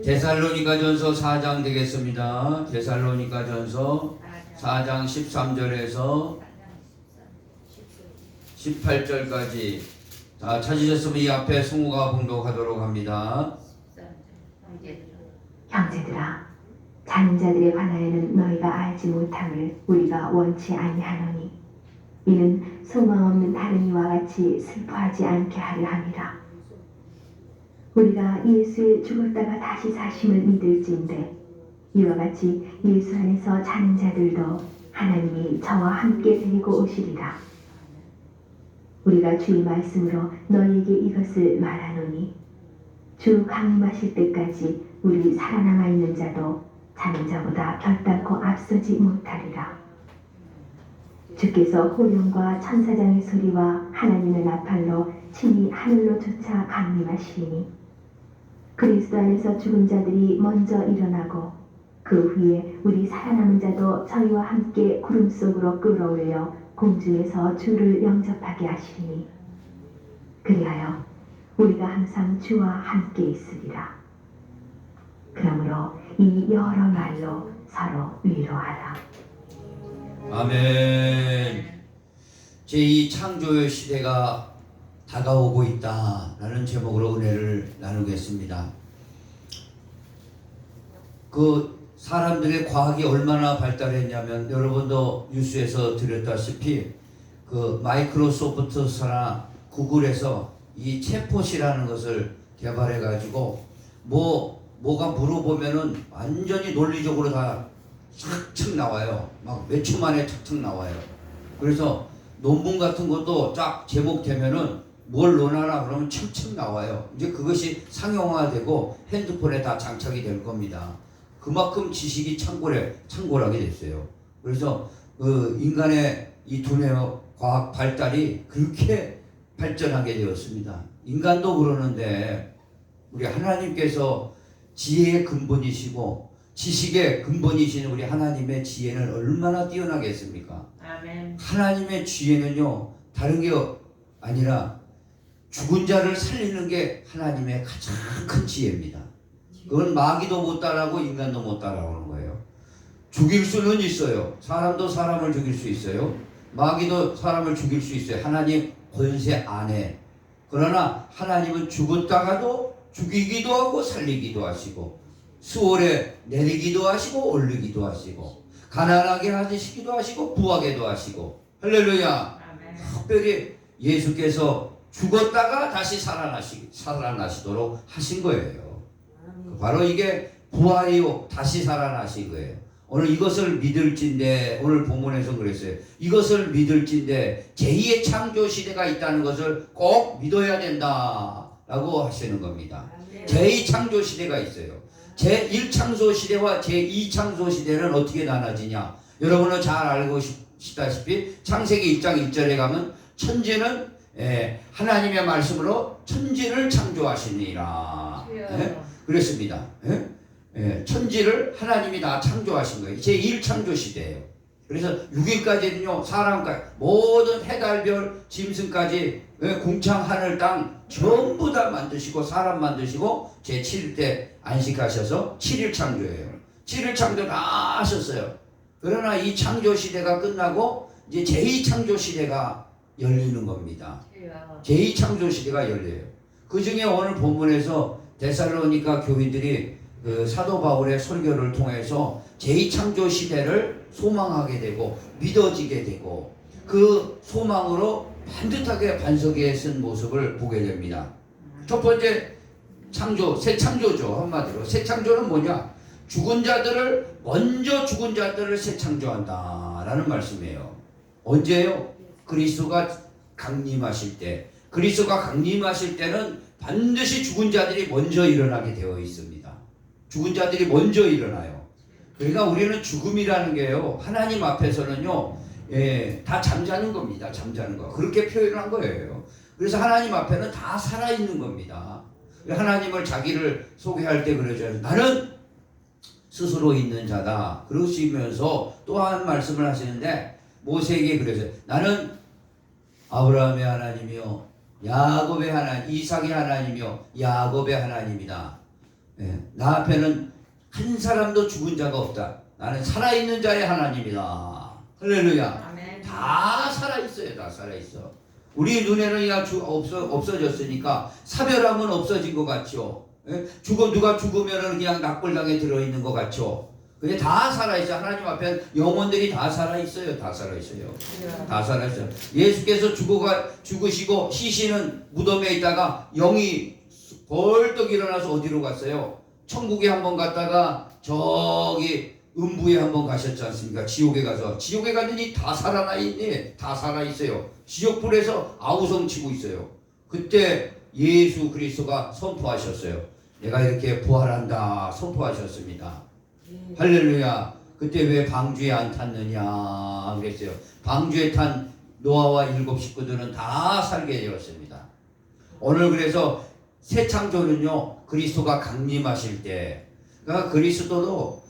데살로니가전서 4장 되겠습니다. 데살로니가전서 4장 13절에서 18절까지 다 찾으셨으면 이 앞에 성우가 봉독하도록 합니다. 형제들아, 자는 자들에 관하여는 너희가 알지 못함을 우리가 원치 아니하노니 이는 소망 없는 다른 이와 같이 슬퍼하지 않게 하려 함이라. 우리가 예수의 죽었다가 다시 사심을 믿을진대 이와 같이 예수 안에서 자는 자들도 하나님이 저와 함께 데리고 오시리라. 우리가 주의 말씀으로 너희에게 이것을 말하노니 주 강림하실 때까지 우리 살아남아 있는 자도 자는 자보다 결단코 앞서지 못하리라. 주께서 호령과 천사장의 소리와 하나님의 나팔로 친히 하늘로 쫓아 강림하시니 그리스도 안에서 죽은 자들이 먼저 일어나고 그 후에 우리 살아남은 자도 저희와 함께 구름 속으로 끌어올려 공중에서 주를 영접하게 하시니 그리하여 우리가 항상 주와 함께 있으리라. 그러므로 이 여러 말로 서로 위로하라. 아멘. 제2 창조의 시대가 다가오고 있다라는 제목으로 은혜를 나누겠습니다. 그 사람들의 과학이 얼마나 발달했냐면 여러분도 뉴스에서 들었다시피 그 마이크로소프트사나 구글에서 이 챗봇이라는 것을 개발해 가지고 뭐가 물어보면은 완전히 논리적으로 다 착착 나와요. 막 몇 초 만에 착착 나와요. 그래서 논문 같은 것도 쫙 제목되면은 뭘 논하라 그러면 착착 나와요. 이제 그것이 상용화되고 핸드폰에 다 장착이 될 겁니다. 그만큼 지식이 창궐하게 됐어요. 그래서 인간의 이 두뇌 과학 발달이 그렇게 발전하게 되었습니다. 인간도 그러는데 우리 하나님께서 지혜의 근본이시고 지식의 근본이신 우리 하나님의 지혜는 얼마나 뛰어나겠습니까? 아멘. 하나님의 지혜는요 다른 게 아니라 죽은 자를 살리는 게 하나님의 가장 큰 지혜입니다. 그건 마귀도 못 따라하고 인간도 못 따라오는 거예요. 죽일 수는 있어요. 사람도 사람을 죽일 수 있어요. 마귀도 사람을 죽일 수 있어요. 하나님 권세 안에. 그러나 하나님은 죽었다가도 죽이기도 하고 살리기도 하시고 수월에 내리기도 하시고 올리기도 하시고 가난하게 하시기도 하시고 부하게도 하시고 할렐루야. 아멘. 특별히 예수께서 죽었다가 다시 살아나시도록 하신 거예요. 바로 이게 부활이요 다시 살아나신 거예요. 오늘 이것을 믿을진데 오늘 본문에서 그랬어요. 이것을 믿을진데 제2의 창조 시대가 있다는 것을 꼭 믿어야 된다라고 하시는 겁니다. 제2 창조 시대가 있어요. 제1 창조 시대와 제2 창조 시대는 어떻게 나눠지냐? 여러분은 잘 알고 싶다시피 창세기 1장 1절에 가면 천지는 하나님의 말씀으로 천지를 창조하시니라. 그랬습니다. 천지를 하나님이 다 창조하신 거예요. 제1 창조 시대예요. 그래서 6일까지는요 사람까지 모든 해달별 짐승까지 궁창 하늘 땅 전부 다 만드시고 사람 만드시고 제7일 때 안식하셔서 7일 창조예요. 7일 창조 다 하셨어요. 그러나 이 창조 시대가 끝나고 이제 제2 창조 시대가 열리는 겁니다. 제2 창조 시대가 열려요. 그 중에 오늘 본문에서 데살로니가 교인들이 그 사도 바울의 설교를 통해서 제2 창조 시대를 소망하게 되고 믿어지게 되고 그 소망으로 반듯하게 반석에 쓴 모습을 보게 됩니다. 첫 번째 창조, 새 창조죠. 한마디로 새 창조는 뭐냐? 죽은 자들을 먼저 죽은 자들을 새 창조한다라는 말씀이에요. 언제요? 그리스도가 강림하실 때. 그리스도가 강림하실 때는 반드시 죽은 자들이 먼저 일어나게 되어 있습니다. 죽은 자들이 먼저 일어나요. 그러니까 우리는 죽음이라는 게요 하나님 앞에서는요 다 잠자는 겁니다. 잠자는 거 그렇게 표현한 거예요. 그래서 하나님 앞에는 다 살아있는 겁니다. 하나님을 자기를 소개할 때 그러죠. 나는 스스로 있는 자다. 그러시면서 또 한 말씀을 하시는데 모세에게 그랬어요. 나는 아브라함의 하나님이요, 야곱의 하나님, 이삭의 하나님이요, 야곱의 하나님이다. 예, 나 앞에는 한 사람도 죽은 자가 없다. 나는 살아있는 자의 하나님이다. 할렐루야. 아멘. 다 살아있어요. 다 살아있어. 우리 눈에는 그냥 없어졌으니까 사별함은 없어진 것 같죠. 예? 누가 죽으면 그냥 낙골당에 들어있는 것 같죠. 근데 다 살아있어요. 하나님 앞에 영혼들이 다 살아있어요. 다 살아있어요. 다 살아있어요. 예수께서 죽으시고 시신은 무덤에 있다가 영이 벌떡 일어나서 어디로 갔어요? 천국에 한번 갔다가 저기 음부에 한번 가셨지 않습니까? 지옥에 가서. 지옥에 갔더니 다 살아나 있네. 다 살아있어요. 지옥불에서 아우성 치고 있어요. 그때 예수 그리스도가 선포하셨어요. 내가 이렇게 부활한다 선포하셨습니다. 할렐루야. 그때 왜 방주에 안 탔느냐 그랬어요. 방주에 탄 노아와 7 식구들은 다 살게 되었습니다. 오늘 그래서 새 창조는요, 그리스도가 강림하실 때, 그러니까 그리스도도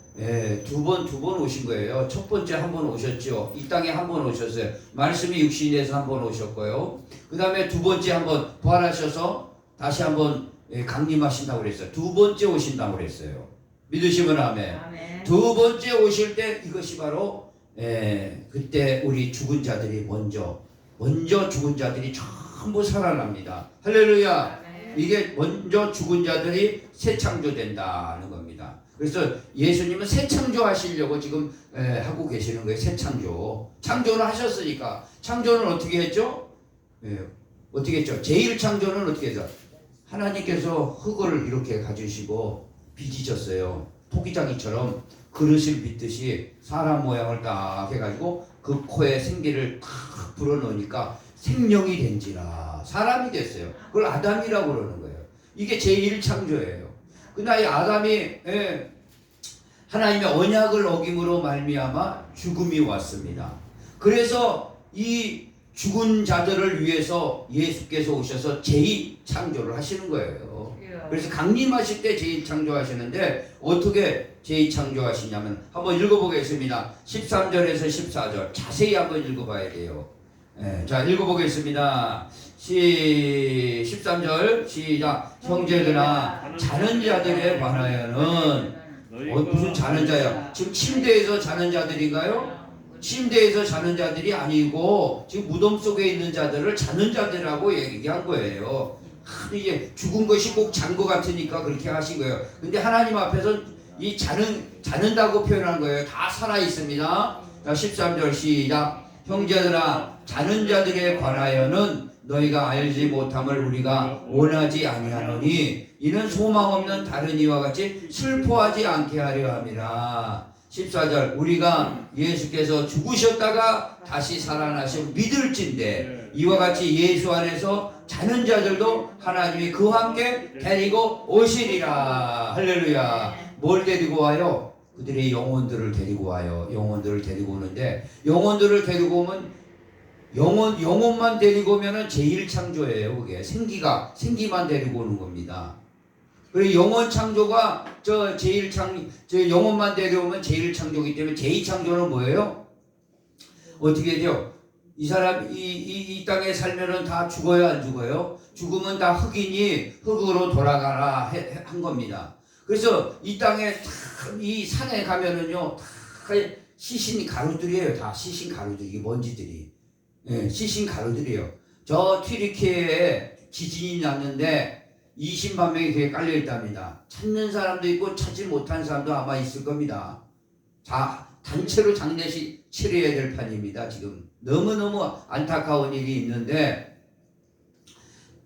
두 번 오신 거예요. 첫 번째 한 번 오셨죠. 이 땅에 한 번 오셨어요. 말씀이 육신이 돼서 한 번 오셨고요. 그 다음에 두 번째 한 번 부활하셔서 다시 한 번 강림하신다고 그랬어요. 두 번째 오신다고 그랬어요. 믿으시면 아멘. 아멘. 두 번째 오실 때 이것이 바로 그때 우리 죽은 자들이 먼저 죽은 자들이 전부 살아납니다. 할렐루야. 아멘. 이게 먼저 죽은 자들이 새 창조된다는 겁니다. 그래서 예수님은 새 창조 하시려고 지금 하고 계시는 거예요. 새 창조. 창조는 하셨으니까. 창조는 어떻게 했죠? 어떻게 했죠? 제일 창조는 어떻게 했죠? 하나님께서 흙을 이렇게 가지시고 빚으셨어요. 토기장이처럼 그릇을 빚듯이 사람 모양을 딱 해가지고 그 코에 생기를 탁 불어넣으니까 생명이 된지라 사람이 됐어요. 그걸 아담이라고 그러는 거예요. 이게 제1 창조예요. 그러나 이 아담이 하나님의 언약을 어김으로 말미암아 죽음이 왔습니다. 그래서 이 죽은 자들을 위해서 예수께서 오셔서 제2창조를 하시는 거예요. 그래서 강림하실 때 제1창조하시는데 어떻게 제2창조하시냐면 한번 읽어보겠습니다. 13절에서 14절 자세히 한번 읽어봐야 돼요. 자, 읽어보겠습니다. 13절 시작. 형제들아, 자는 자들에 관하여는 무슨 자는 자야? 지금 침대에서 자는 자들인가요? 침대에서 자는 자들이 아니고 지금 무덤 속에 있는 자들을 자는 자들이라고 얘기한 거예요. 이게 죽은 것이 꼭 잔 것 같으니까 그렇게 하신 거예요. 근데 하나님 앞에서 이 자는다고 표현한 거예요. 다 살아 있습니다. 자, 13절 시작. 형제들아, 자는 자들에 관하여는 너희가 알지 못함을 우리가 원하지 아니하노니 이는 소망 없는 다른 이와 같이 슬퍼하지 않게 하려 함이라. 14절 우리가 예수께서 죽으셨다가 다시 살아나신 믿을진대 이와 같이 예수 안에서 자는 자들도 하나님이 그와 함께 데리고 오시리라. 할렐루야. 뭘 데리고 와요? 그들의 영혼들을 데리고 와요. 영혼들을 데리고 오는데 영혼들을 데리고 오면 영혼만 데리고 오면은 제1창조예요. 그게 생기만 데리고 오는 겁니다. 그리고 영혼 창조가 저 영혼만 데려오면 제1창조이기 때문에 제2창조는 뭐예요? 어떻게 돼요? 이 사람 이 땅에 살면은 다 죽어요, 안 죽어요? 죽으면 다 흙이니 흙으로 돌아가라 한 겁니다. 그래서 이 땅에 이 산에 가면은요, 다 시신 가루들이에요. 다 시신 가루들이 먼지들이. 시신 가루들이에요. 저 튀르키예에 지진이 났는데 20만 명이 거기에 깔려 있답니다. 찾는 사람도 있고 찾지 못한 사람도 아마 있을 겁니다. 자, 단체로 장례식 치러야 될 판입니다. 지금 너무너무 안타까운 일이 있는데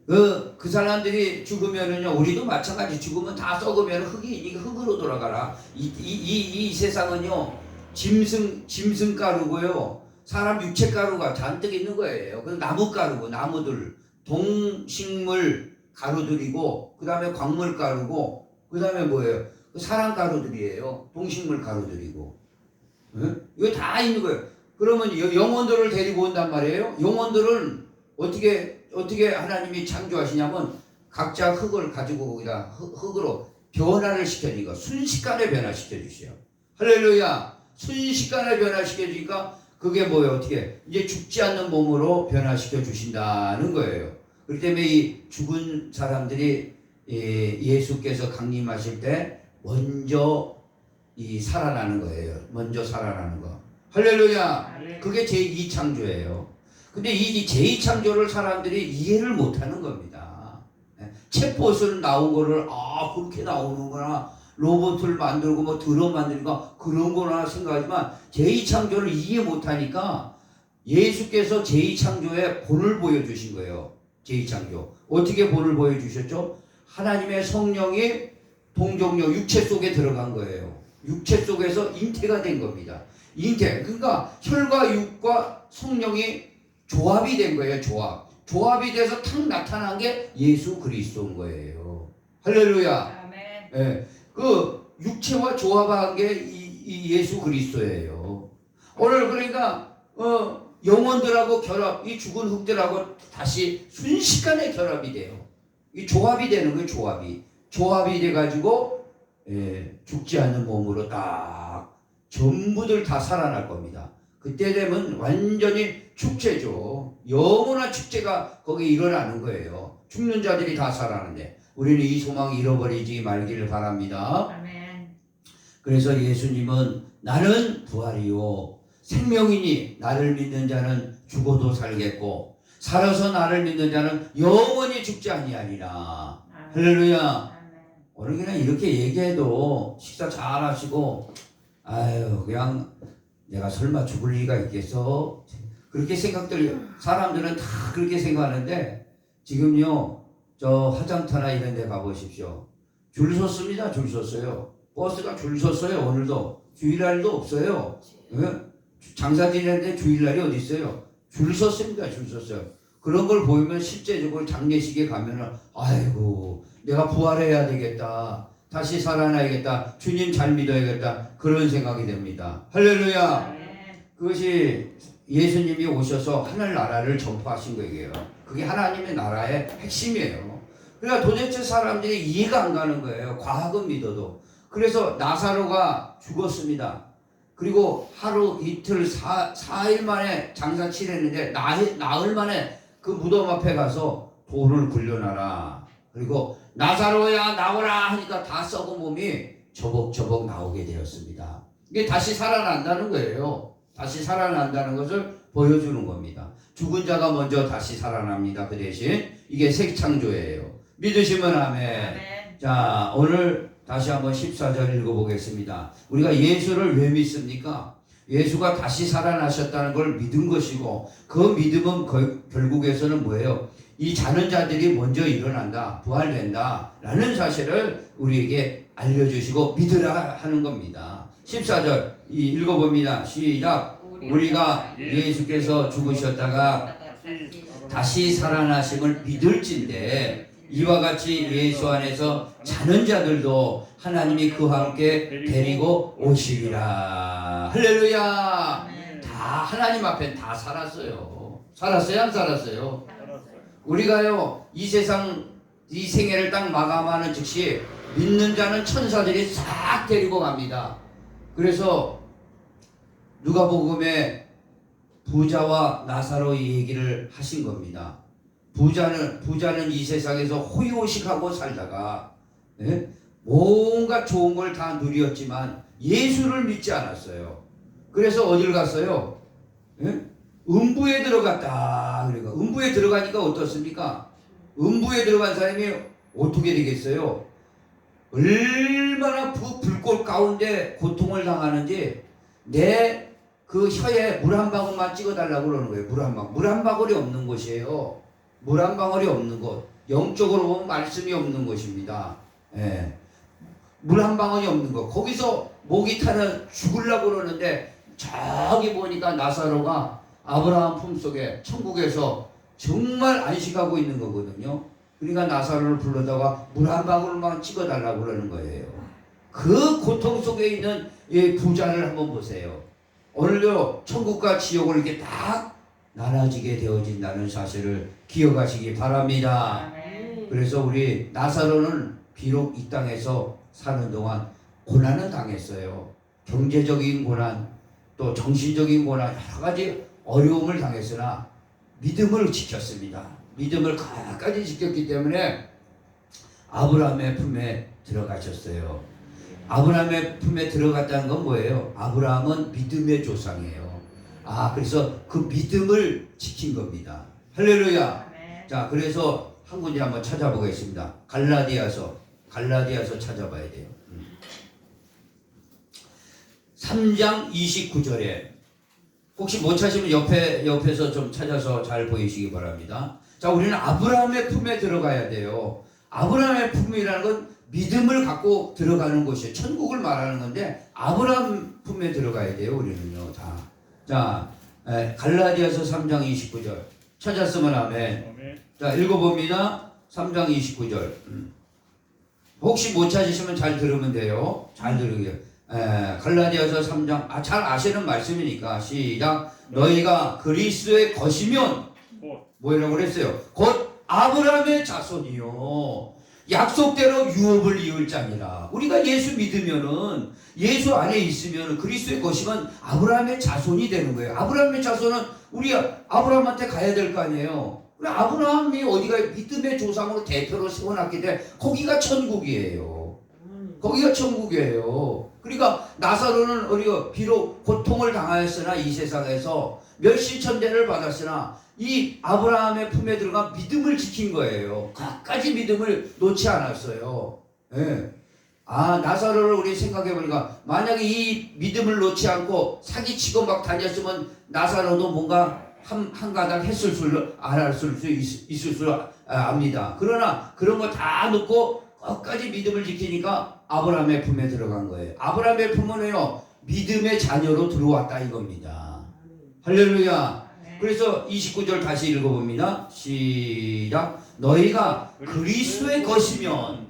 그 사람들이 죽으면은요, 우리도 마찬가지. 죽으면 다 썩으면 흙으로 돌아가라. 이 세상은요, 짐승 가루고요, 사람 육체 가루가 잔뜩 있는 거예요. 그 나무 가루고, 나무들, 동식물 가루들이고, 그 다음에 광물 가루고, 그 다음에 뭐예요? 사람 가루들이에요. 동식물 가루들이고. 이거 다 있는 거예요. 그러면 영혼들을 데리고 온단 말이에요. 영혼들은 어떻게 하나님이 창조하시냐면 각자 흙을 가지고 거기다 흙으로 변화를 시켜주니까 순식간에 변화시켜 주세요. 할렐루야. 순식간에 변화시켜 주니까 그게 뭐예요? 어떻게? 이제 죽지 않는 몸으로 변화시켜 주신다는 거예요. 그렇기 때문에 이 죽은 사람들이 예수께서 강림하실 때 먼저 이 살아나는 거예요. 먼저 살아나는 거. 할렐루야. 그게 제2창조예요. 근데 이 제2창조를 사람들이 이해를 못하는 겁니다. 챗봇을 나온 거를 그렇게 나오는구나. 로봇을 만들고 뭐 드럼 만드니까 그런 거나 생각하지만 제2창조를 이해 못하니까 예수께서 제2창조의 본을 보여주신 거예요. 제2창조. 어떻게 본을 보여주셨죠? 하나님의 성령이 동정녀 육체 속에 들어간 거예요. 육체 속에서 잉태가 된 겁니다. 잉태. 그러니까 혈과 육과 성령이 조합이 된 거예요. 조합이 돼서 탁 나타난 게 예수 그리스도인 거예요. 할렐루야. 아멘. 예. 그 육체와 조합한 게 이 예수 그리스도예요. 오늘 그러니까 영혼들하고 결합, 이 죽은 흙들하고 다시 순식간에 결합이 돼요. 이 조합이 되는 거예요. 조합이 돼가지고 죽지 않는 몸으로 딱 전부들 다 살아날 겁니다. 그때 되면 완전히 축제죠. 영원한 축제가 거기 일어나는 거예요. 죽는 자들이 다 살아나는데 우리는 이 소망 잃어버리지 말기를 바랍니다. 아멘. 그래서 예수님은 나는 부활이요 생명이니 나를 믿는 자는 죽어도 살겠고 살아서 나를 믿는 자는 영원히 죽지 아니하리라. 할렐루야. 아멘. 오늘 그냥 이렇게 얘기해도 식사 잘 하시고 아유 그냥 내가 설마 죽을 리가 있겠어? 그렇게 사람들은 다 그렇게 생각하는데 지금요 저 화장터나 이런 데 가보십시오. 줄 섰습니다. 줄 섰어요. 버스가 줄 섰어요. 오늘도 주일날도 없어요. 장사 지내는데 주일날이 어디 있어요? 줄 섰습니다. 줄 섰어요. 그런 걸 보이면 실제적으로 장례식에 가면은 아이고 내가 부활해야 되겠다. 다시 살아나야겠다. 주님 잘 믿어야겠다. 그런 생각이 됩니다. 할렐루야. 아멘. 그것이 예수님이 오셔서 하늘나라를 전파하신 거예요. 그게 하나님의 나라의 핵심이에요. 그러니까 도대체 사람들이 이해가 안 가는 거예요. 과학은 믿어도. 그래서 나사로가 죽었습니다. 그리고 하루 이틀 4일 만에 장사치를 했는데 나흘 만에 그 무덤 앞에 가서 돌을 굴려놔라. 그리고 나사로야 나오라 하니까 다 썩은 몸이 저벅저벅 나오게 되었습니다. 이게 다시 살아난다는 거예요. 다시 살아난다는 것을 보여주는 겁니다. 죽은 자가 먼저 다시 살아납니다. 그 대신 이게 새 창조예요. 믿으시면 아멘. 아멘. 자, 오늘 다시 한번 14절 읽어보겠습니다. 우리가 예수를 왜 믿습니까? 예수가 다시 살아나셨다는 걸 믿은 것이고 그 믿음은 결국에서는 뭐예요? 이 자는 자들이 먼저 일어난다, 부활된다 라는 사실을 우리에게 알려주시고 믿으라 하는 겁니다. 14절 읽어봅니다. 시작. 우리가 예수께서 죽으셨다가 다시 살아나심을 믿을진데 이와 같이 예수 안에서 자는 자들도 하나님이 그와 함께 데리고 오시리라. 할렐루야. 다 하나님 앞에 다 살았어요. 살았어요? 안 살았어요? 우리가요 이 세상 이 생애를 딱 마감하는 즉시 믿는 자는 천사들이 싹 데리고 갑니다. 그래서 누가복음에 부자와 나사로의 얘기를 하신 겁니다. 부자는 이 세상에서 호의호식하고 살다가 뭔가 좋은 걸 다 누렸지만 예수를 믿지 않았어요. 그래서 어딜 갔어요? 음부에 들어갔다. 그러니까 음부에 들어가니까 어떻습니까? 음부에 들어간 사람이 어떻게 되겠어요? 얼마나 불꽃 가운데 고통을 당하는지 내 그 혀에 물 한 방울만 찍어달라고 그러는 거예요. 물 한 방울이 없는 곳이에요. 물 한 방울이 없는 곳. 영적으로 보면 말씀이 없는 곳입니다. 물 한 방울이 없는 곳. 거기서 목이 타는 죽으려고 그러는데 저기 보니까 나사로가 아브라함 품속에 천국에서 정말 안식하고 있는 거거든요. 그러니까 나사로를 불러다가 물 한 방울만 찍어달라고 그러는 거예요. 그 고통 속에 있는 이 부자를 한번 보세요. 오늘도 천국과 지옥을 이렇게 딱 나눠지게 되어진다는 사실을 기억하시기 바랍니다. 그래서 우리 나사로는 비록 이 땅에서 사는 동안 고난은 당했어요. 경제적인 고난, 또 정신적인 거나 여러 가지 어려움을 당했으나 믿음을 지켰습니다. 믿음을 끝까지 지켰기 때문에 아브라함의 품에 들어가셨어요. 아브라함의 품에 들어갔다는 건 뭐예요? 아브라함은 믿음의 조상이에요. 그래서 그 믿음을 지킨 겁니다. 할렐루야. 자, 그래서 한 군데 한번 찾아보겠습니다. 갈라디아서 찾아봐야 돼요. 3장 29절에 혹시 못 찾으면 옆에서 좀 찾아서 잘 보이시기 바랍니다. 자, 우리는 아브라함의 품에 들어가야 돼요. 아브라함의 품이라는 건 믿음을 갖고 들어가는 곳이에요. 천국을 말하는 건데 아브라함 품에 들어가야 돼요. 우리는요. 다. 자, 갈라디아서 3장 29절 찾았으면 아멘. 자, 읽어봅니다. 3장 29절. 혹시 못 찾으시면 잘 들으면 돼요. 잘 들으세요. 갈라디아서 3장 잘 아시는 말씀이니까 시작. 너희가 그리스도의 것이면 뭐라고 그랬어요? 곧 아브라함의 자손이요 약속대로 유업을 이을 자니라. 우리가 예수 믿으면은 예수 안에 있으면 그리스도의 것이면 아브라함의 자손이 되는 거예요. 아브라함의 자손은 우리 아브라함한테 가야 될 거 아니에요. 아브라함이 어디가 믿음의 조상으로 대표로 세워놨기 때문에 거기가 천국이에요. 거기가 천국이에요. 그러니까 나사로는 우리가 비록 고통을 당하였으나 이 세상에서 멸시천대를 받았으나 이 아브라함의 품에 들어가 믿음을 지킨 거예요. 끝까지 믿음을 놓지 않았어요. 예. 나사로를 우리 생각해보니까 만약에 이 믿음을 놓지 않고 사기치고 막 다녔으면 나사로도 뭔가 한 가닥 했을 줄 알았을 수 있을 줄 압니다. 그러나 그런 거 다 놓고 끝까지 믿음을 지키니까 아브라함의 품에 들어간 거예요. 아브라함의 품은요 믿음의 자녀로 들어왔다 이겁니다. 할렐루야. 그래서 29절 다시 읽어봅니다. 시작. 너희가 그리스도의 것이면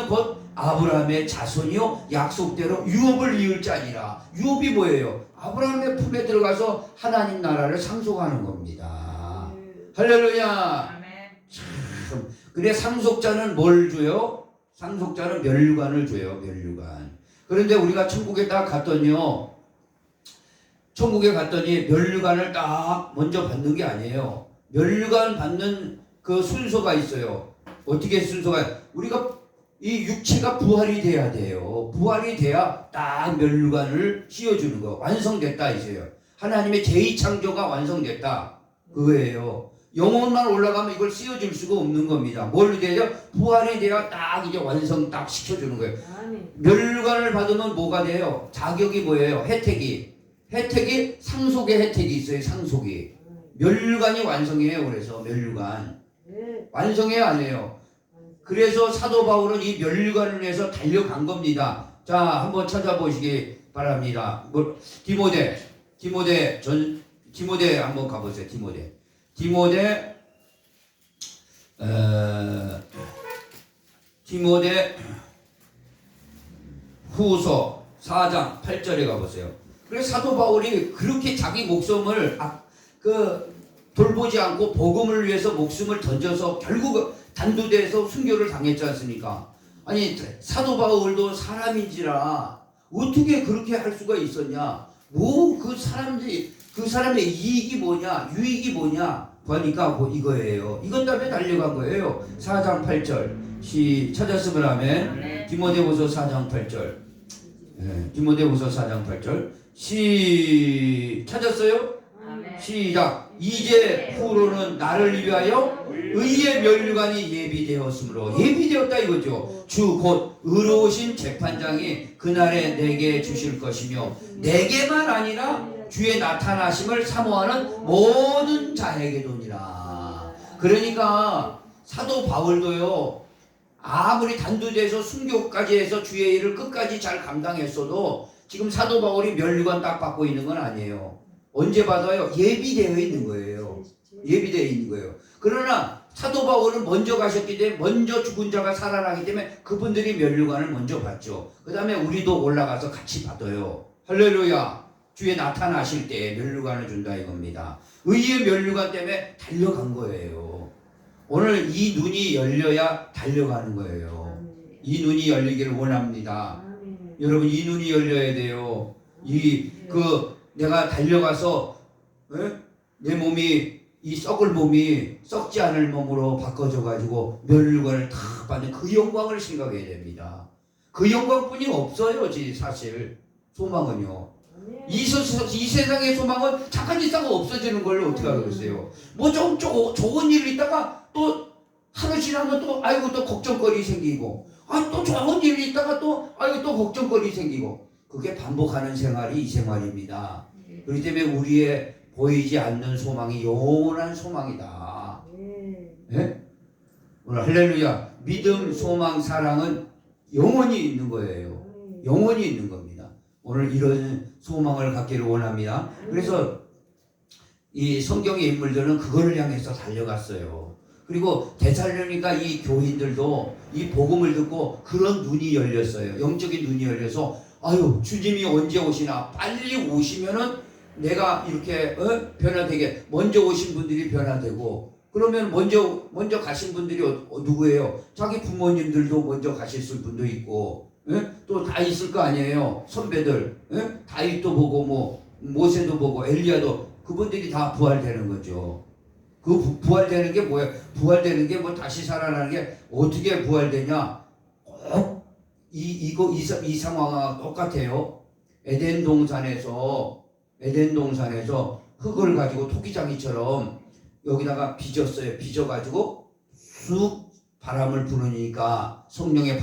곧 아브라함의 자손이요 약속대로 유업을 이을 자니라. 유업이 뭐예요? 아브라함의 품에 들어가서 하나님 나라를 상속하는 겁니다. 할렐루야. 참. 근데 상속자는 뭘 줘요? 상속자는 멸류관을 줘요. 멸류관. 그런데 우리가 천국에 딱 갔더니요. 천국에 갔더니 멸류관을 딱 먼저 받는 게 아니에요. 멸류관 받는 그 순서가 있어요. 어떻게 순서가? 우리가 이 육체가 부활이 돼야 돼요. 부활이 돼야 딱 멸류관을 씌워주는 거. 완성됐다 이제요. 하나님의 제2창조가 완성됐다. 그거예요. 영혼만 올라가면 이걸 씌워줄 수가 없는 겁니다. 뭘 돼요? 부활이 돼야 딱 이제 완성 딱 시켜주는 거예요. 멸류관을 받으면 뭐가 돼요? 자격이 뭐예요? 혜택이 상속의 혜택이 있어요. 상속이. 멸류관이 완성이에요. 그래서 멸류관. 완성해요 안 해요? 그래서 사도 바울은 이 멸류관을 위해서 달려간 겁니다. 자, 한번 찾아보시기 바랍니다. 디모데 한번 가보세요. 디모데 후서 4장 8절에 가보세요. 그래서 사도 바울이 그렇게 자기 목숨을 돌보지 않고 복음을 위해서 목숨을 던져서 결국 단두대에서 순교를 당했지 않습니까? 아니 사도 바울도 사람인지라 어떻게 그렇게 할 수가 있었냐? 뭐 그 사람의 이익이 뭐냐? 유익이 뭐냐? 보니까 이거예요. 이것 때문에 달려간 거예요. 4장 8절 찾았으면 하면 디모데후서 4장 8절 디모데후서 4장 8절 찾았어요? 시작. 이제 후로는 나를 위하여 의의 멸류관이 예비되었으므로 예비되었다 이거죠. 주 곧 의로우신 재판장이 그날에 내게 주실 것이며 내게만 아니라 주의 나타나심을 사모하는 모든 자에게도니라. 그러니까 사도 바울도요 아무리 단두대에서 순교까지 해서 주의 일을 끝까지 잘 감당했어도 지금 사도 바울이 멸류관 딱 받고 있는 건 아니에요. 언제 받아요? 예비되어 있는 거예요. 예비되어 있는 거예요. 그러나 사도 바울은 먼저 가셨기 때문에 먼저 죽은 자가 살아나기 때문에 그분들이 멸류관을 먼저 받죠. 그 다음에 우리도 올라가서 같이 받아요. 할렐루야. 주에 나타나실 때 멸류관을 준다 이겁니다. 의의 멸류관 때문에 달려간 거예요. 오늘 이 눈이 열려야 달려가는 거예요. 이 눈이 열리기를 원합니다. 여러분 이 눈이 열려야 돼요. 내가 달려가서 내 몸이 이 썩을 몸이 썩지 않을 몸으로 바꿔져 가지고 멸류관을 다 받는 그 영광을 생각해야 됩니다. 그 영광뿐이 없어요. 사실 소망은요. 이 세상의 소망은 잠깐 있다가 없어지는 걸 어떻게 알겠어요. 뭐 좀 좋은 일이 있다가 또 하루 지나면 또 아이고 또 걱정거리 생기고 또 좋은 일이 있다가 또 아이고 또 걱정거리 생기고 그게 반복하는 생활이 이 생활입니다. 그렇기 때문에 우리의 보이지 않는 소망이 영원한 소망이다. 네? 오늘 할렐루야. 믿음, 소망, 사랑은 영원히 있는 거예요. 영원히 있는 겁니다. 오늘 이런 소망을 갖기를 원합니다. 그래서 이 성경의 인물들은 그거를 향해서 달려갔어요. 그리고 데살로니가 이 교인들도 이 복음을 듣고 그런 눈이 열렸어요. 영적인 눈이 열려서 아유 주님이 언제 오시나 빨리 오시면은 내가 이렇게 변화되게 먼저 오신 분들이 변화되고 그러면 먼저 가신 분들이 누구예요? 자기 부모님들도 먼저 가셨을 분도 있고 또 다 있을 거 아니에요. 선배들 다윗도 보고 뭐 모세도 보고 엘리야도 그분들이 다 부활되는 거죠. 그 부활되는 게 뭐예요? 부활되는 게 뭐 다시 살아나는 게 어떻게 부활되냐? 꼭 이 상황과 똑같아요. 에덴 동산에서 흙을 가지고 토기장이처럼 여기다가 빚었어요. 빚어가지고 쑥 바람을 부르니까 성령의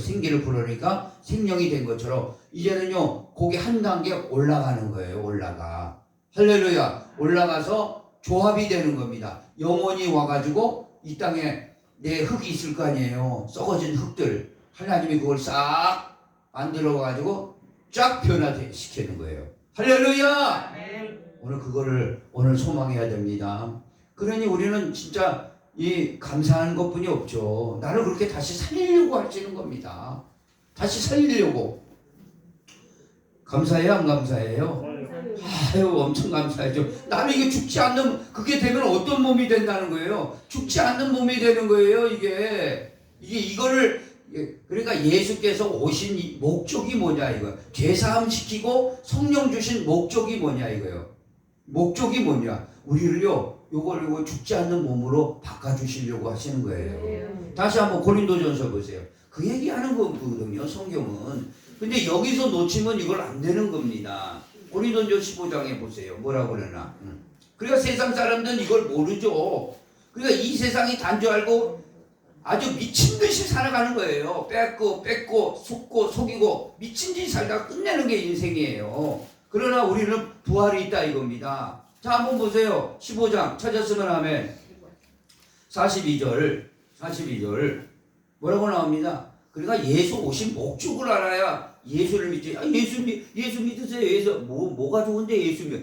생기를 부르니까 생명이 된 것처럼 이제는요 거기 한 단계 올라가는 거예요. 올라가. 할렐루야. 올라가서 조합이 되는 겁니다. 영혼이 와가지고 이 땅에 내 흙이 있을 거 아니에요. 썩어진 흙들. 하나님이 그걸 싹 만들어가지고 쫙 변화시키는 거예요. 할렐루야! 오늘 소망해야 됩니다. 그러니 우리는 진짜 이 감사하는 것뿐이 없죠. 나를 그렇게 다시 살리려고 하시는 겁니다. 다시 살리려고. 감사해요? 안 감사해요? 아유 엄청 감사하죠. 나는 이게 죽지 않는 그게 되면 어떤 몸이 된다는 거예요? 죽지 않는 몸이 되는 거예요. 이거를 그러니까 예수께서 오신 목적이 뭐냐 이거. 죄사함 시키고 성령 주신 목적이 뭐냐 이거요. 목적이 뭐냐? 우리를요 요걸 죽지 않는 몸으로 바꿔주시려고 하시는 거예요. 다시 한번 고린도전서 보세요. 그 얘기하는 거거든요 성경은. 근데 여기서 놓치면 이걸 안 되는 겁니다. 고린도전 15장에 보세요. 뭐라고 그러나. 그러니까 세상 사람들은 이걸 모르죠. 그러니까 이 세상이 단 줄 알고 아주 미친 듯이 살아가는 거예요. 뺏고 속이고 미친 듯이 살다가 끝내는 게 인생이에요. 그러나 우리는 부활이 있다 이겁니다. 자 한번 보세요. 15장 찾았으면 아멘. 42절 뭐라고 나옵니다. 그러니까 예수 오신 목적을 알아야 예수를 믿지. 예수 믿으세요. 뭐가 좋은데 예수 믿어.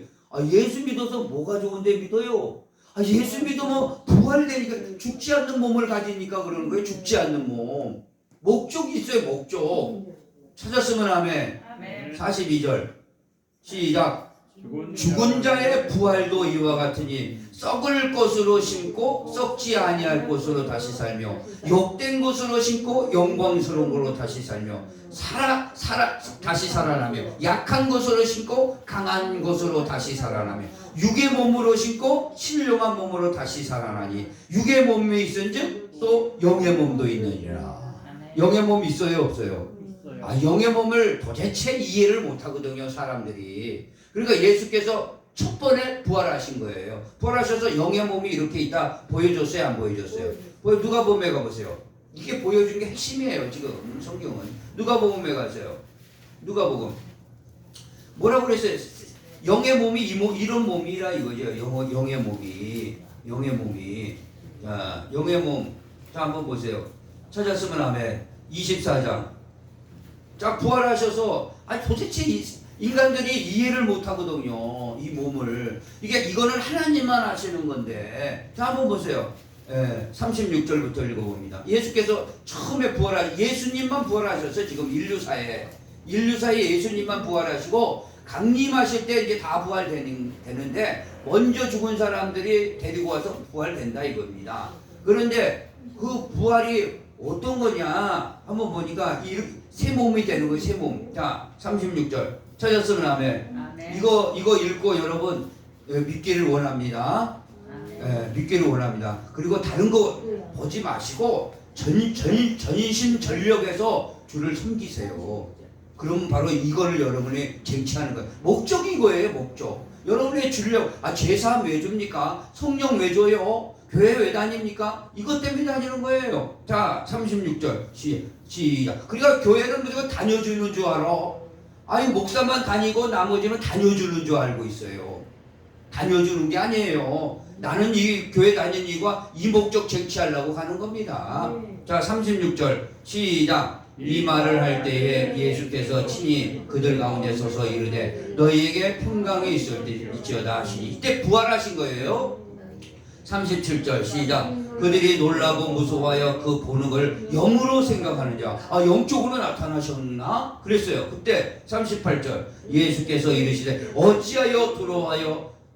예수 믿어서 뭐가 좋은데 믿어요. 예수 믿으면 부활되니까 죽지 않는 몸을 가지니까 그러는 거예요. 죽지 않는 몸. 목적이 있어요. 목적. 찾았으면 아멘. 42절 시작. 죽은 자의 부활도 이와 같으니 썩을 것으로 심고 썩지 아니할 것으로 다시 살며 욕된 것으로 심고 영광스러운 것으로 다시 살며 다시 살아나며 약한 것으로 심고 강한 것으로 다시 살아나며 육의 몸으로 심고 신령한 몸으로 다시 살아나니 육의 몸이 있은즉 또 영의 몸도 있느니라. 영의 몸 있어요 없어요? 영의 몸을 도대체 이해를 못하거든요 사람들이. 그러니까 예수께서 첫 번에 부활하신 거예요. 부활하셔서 영의 몸이 이렇게 있다 보여줬어요 안 보여줬어요? 누가복음에 가보세요. 이게 보여준 게 핵심이에요 지금 성경은. 누가복음에 가세요. 누가복음 뭐라고 그랬어요? 영의 몸이 이런 몸이라 이거죠. 영의 몸이 자 영의 몸. 자 한번 보세요. 찾았으면 아멘. 24장. 자 부활하셔서 도대체 인간들이 이해를 못하거든요. 이 몸을. 이거는 하나님만 하시는 건데. 자 한번 보세요. 36절부터 읽어봅니다. 예수께서 처음에 예수님만 부활하셔서 지금 인류사에 예수님만 부활하시고 강림하실 때 이제 다 부활되는데 먼저 죽은 사람들이 데리고 와서 부활된다 이겁니다. 그런데 그 부활이 어떤 거냐 한번 보니까 새 몸이 되는 거예요. 새 몸. 자 36절 찾았으면 아멘. 아멘. 이거 읽고 여러분 믿기를 원합니다. 믿기를 원합니다. 그리고 다른 거 보지 마시고 전심전력에서 주를 섬기세요. 그럼 바로 이거를 여러분이 쟁취하는 거예요. 목적이 이거예요. 목적. 여러분의 주력, 제사함 왜 줍니까? 성령 왜 줘요? 교회 왜 다닙니까? 이것 때문에 다니는 거예요. 자, 36절 시작. 그러니까 교회는 무조건 다녀주는 줄 알아. 아니 목사만 다니고 나머지는 다녀주는 줄 알고 있어요. 다녀주는 게 아니에요. 나는 이 교회 다니는 이유가 이 목적 쟁취하려고 가는 겁니다. 자, 36절 시작. 이 말을 할 때에 예수께서 친히 그들 가운데 서서 이르되 너희에게 평강이 있을지어다 하시니 이때 부활하신 거예요. 37절 시작. 그들이 놀라고 무서워하여 그 보는 걸 영으로 생각하는 자. 영적으로 나타나셨나? 그랬어요. 그때 38절 예수께서 이르시되 어찌하여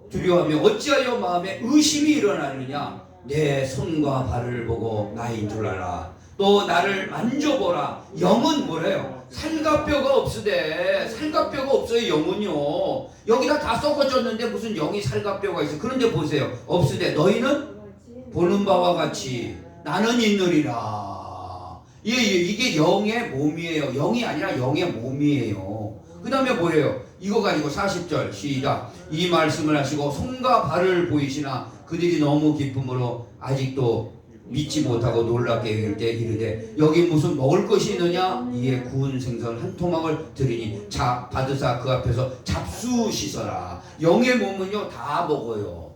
두려워하며 어찌하여 마음에 의심이 일어나느냐. 내 손과 발을 보고 나인 줄 알아. 또 나를 만져보라. 영은 뭐래요? 살갑뼈가 없으되. 살갑뼈가 없어요. 영은요. 여기다 다 썩어졌는데 무슨 영이 살갑뼈가 있어. 그런데 보세요. 없으되 너희는 보는 바와 같이 나는 있느리라. 이게 영의 몸이에요. 영이 아니라 영의 몸이에요. 그 다음에 뭐예요? 이거 가지고 40절 시작. 이 말씀을 하시고 손과 발을 보이시나 그들이 너무 기쁨으로 아직도 믿지 못하고 놀랍게 여길 때 이르되 여기 무슨 먹을 것이 있느냐. 이에 구운 생선 한 토막을 드리니 자 받으사 그 앞에서 잡수시서라. 영의 몸은요 다 먹어요.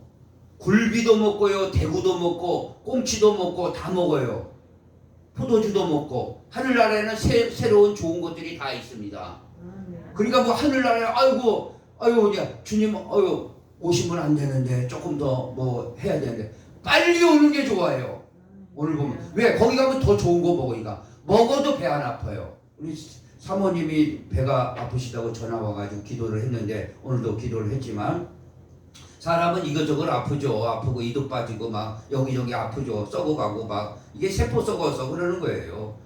굴비도 먹고요, 대구도 먹고 꽁치도 먹고 다 먹어요. 포도주도 먹고. 하늘나라에는 새로운 좋은 것들이 다 있습니다. 그러니까 뭐 하늘나라에 아이고 주님 오시면 안 되는데 조금 더 뭐 해야 되는데 빨리 오는 게 좋아요. 오늘 보면 왜 거기 가면 더 좋은 거 먹으니까. 먹어도 배 안 아파요. 우리 사모님이 배가 아프시다고 전화 와가지고 기도를 했는데 오늘도 기도를 했지만 사람은 이것저것 아프죠. 아프고 이도 빠지고 막 여기저기 아프죠. 썩어가고 막 이게 세포 썩어서 그러는 거예요.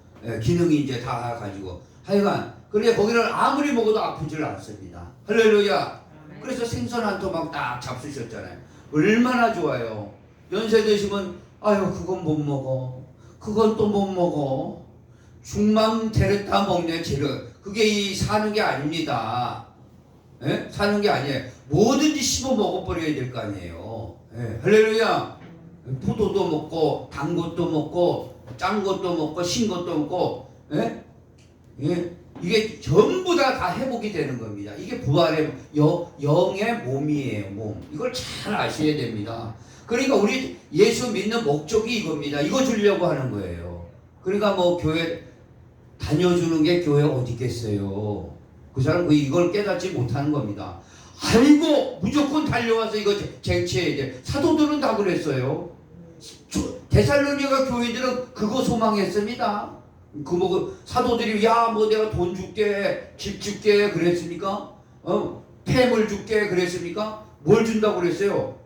기능이 이제 다 가지고 하여간 그런데 거기를 아무리 먹어도 아프질 않습니다. 할렐루야. 그래서 생선 한 토막 딱 잡수셨잖아요. 얼마나 좋아요. 연세 드시면 그건 못 먹어. 그건 또 못 먹어. 죽만 데려다 먹네. 그게 이 사는 게 아닙니다. 사는 게 아니에요. 뭐든지 씹어 먹어버려야 될 거 아니에요. 할렐루야. 포도도 먹고 단 것도 먹고 짠 것도 먹고 신 것도 먹고 이게 전부 다 회복이 되는 겁니다. 이게 부활의 영의 몸이에요. 몸. 이걸 잘 아셔야 됩니다. 그러니까 우리 예수 믿는 목적이 이겁니다. 이거 주려고 하는 거예요. 그러니까 뭐 교회 다녀주는 게 교회 어디 있겠어요. 그 사람 이걸 깨닫지 못하는 겁니다. 아이고 무조건 달려와서 이거 쟁취해야 돼. 사도들은 다 그랬어요. 데살로니가 교회들은 그거 소망했습니다. 사도들이 뭐 내가 돈 줄게 집 줄게 그랬습니까? 폐물 줄게 그랬습니까? 뭘 준다고 그랬어요?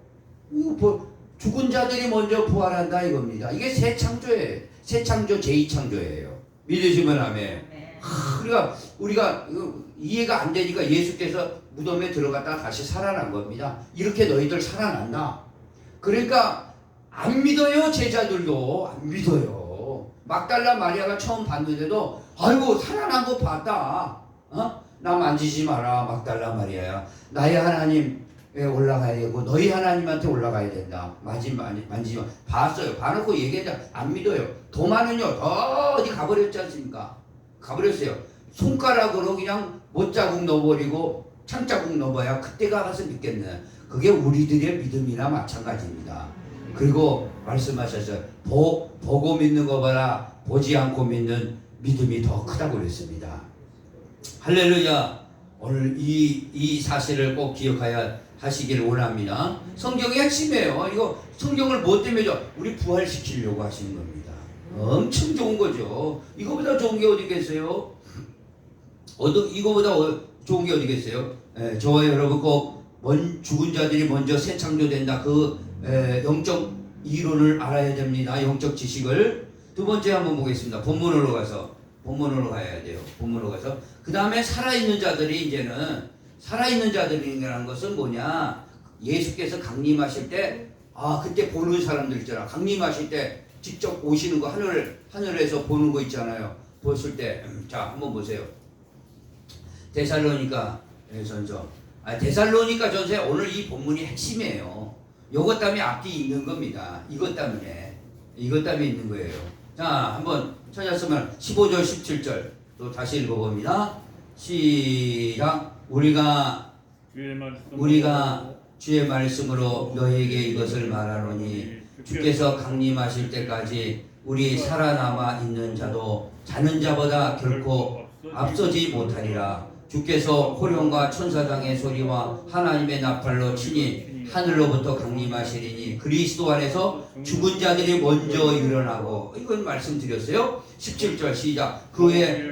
죽은 자들이 먼저 부활한다 이겁니다. 이게 새 창조예요. 새 창조 제2창조예요. 믿으시면 아멘. 그러니까 우리가 이해가 안 되니까 예수께서 무덤에 들어갔다가 다시 살아난 겁니다. 이렇게 너희들 살아난다. 그러니까 안 믿어요. 제자들도 안 믿어요. 막달라 마리아가 처음 봤는데도 아이고 살아난 거 봤다. 나 만지지 마라 막달라 마리아야. 나의 하나님에 올라가야 되고 너희 하나님한테 올라가야 된다. 만지지 마. 봤어요. 봐놓고 얘기했다. 안 믿어요. 도마는요 더 어디 가버렸지 않습니까? 가버렸어요. 손가락으로 그냥 못자국 넣어버리고 창자국 넣어봐야 그때가 가서 믿겠네. 그게 우리들의 믿음이나 마찬가지입니다. 그리고 말씀하셨어요. 보고 믿는 것보다 보지 않고 믿는 믿음이 더 크다고 그랬습니다. 할렐루야. 오늘 이 사실을 꼭 기억하여 하시길 원합니다. 성경의 핵심이에요. 이거 성경을 뭐 때문에죠? 우리 부활시키려고 하시는 겁니다. 엄청 좋은 거죠. 이거보다 좋은 게 어디 있겠어요? 이거보다 좋은 게 어디 있겠어요? 저와 여러분 꼭 죽은 자들이 먼저 새 창조된다. 그 영적 이론을 알아야 됩니다. 영적 지식을. 두 번째 한번 보겠습니다. 본문으로 가서 본문으로 가야 돼요. 본문으로 가서 그 다음에 살아있는 자들이 이제는 살아있는 자들이라는 것은 뭐냐? 예수께서 강림하실 때 그때 보는 사람들 있잖아. 강림하실 때 직접 오시는 거 하늘에서 보는 거 있잖아요. 보실 때 자 한번 보세요. 데살로니가 전서 데살로니가 전서에 오늘 이 본문이 핵심이에요. 요것 때문에 앞뒤 있는 겁니다. 이것 때문에 있는 거예요. 자 한번 찾았으면 15절 17절 또 다시 읽어봅니다. 시작. 우리가 주의 말씀으로 너희에게 이것을 말하노니 주께서 강림하실 때까지 우리 살아남아 있는 자도 자는 자보다 결코 앞서지 못하리라. 주께서 호령과 천사장의 소리와 하나님의 나팔로 친히 하늘로부터 강림하시리니 그리스도 안에서 죽은 자들이 먼저 일어나고 이건 말씀드렸어요. 17절 시작. 그에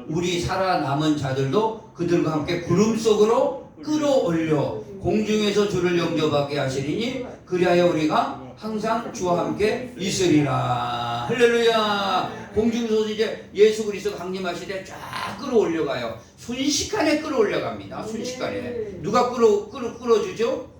우리 살아남은 자들도 그들과 함께 구름 속으로 끌어올려 공중에서 주를 영접하게 하시리니 그리하여 우리가 항상 주와 함께 있으리라. 할렐루야. 공중에서 이제 예수 그리스도 강림하실 때 쫙 끌어올려가요. 순식간에 끌어올려갑니다. 순식간에. 누가 끌어주죠?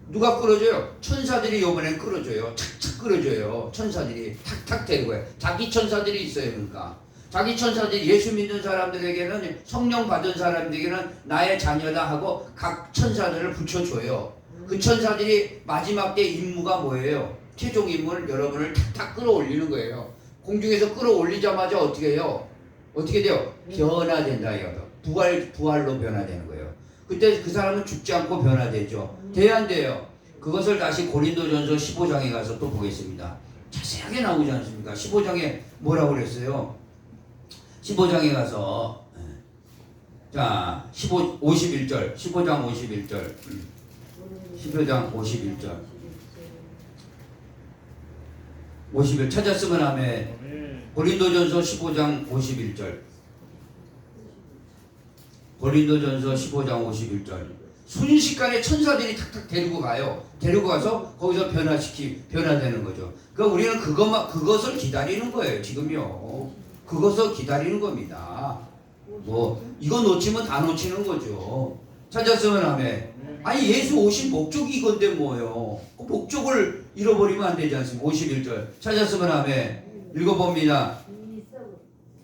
누가 끌어줘요? 천사들이 요번엔 끌어줘요. 착착 끌어줘요. 천사들이 탁탁 데리고 가요. 자기 천사들이 있어요. 그러니까 자기 천사들이 예수 믿는 사람들에게는 성령 받은 사람들에게는 나의 자녀다 하고 각 천사들을 붙여줘요. 그 천사들이 마지막 때 임무가 뭐예요? 최종 임무를 여러분을 탁탁 끌어올리는 거예요. 공중에서 끌어올리자마자 어떻게 해요? 어떻게 돼요? 변화된다. 부활로 변화되는 거예요. 그때 그 사람은 죽지 않고 변화되죠. 돼야 안 돼요? 그것을 다시 고린도전서 15장에 가서 또 보겠습니다. 자세하게 나오지 않습니까? 15장에 뭐라고 그랬어요? 15장에 가서 자 51절 15장 51절 15장 51절 51 찾았으면 아멘. 고린도전서 15장 51절 고린도전서 15장 51절 순식간에 천사들이 탁탁 데리고 가요. 데리고 가서 거기서 변화되는 거죠. 그러니까 우리는 그것을 기다리는 거예요. 지금요. 그것을 기다리는 겁니다. 이거 놓치면 다 놓치는 거죠. 찾았으면 아멘. 아니 예수 오신 목적이 이건데 뭐예요? 그 목적을 잃어버리면 안 되지 않습니까? 51절 찾았으면 아멘. 읽어봅니다.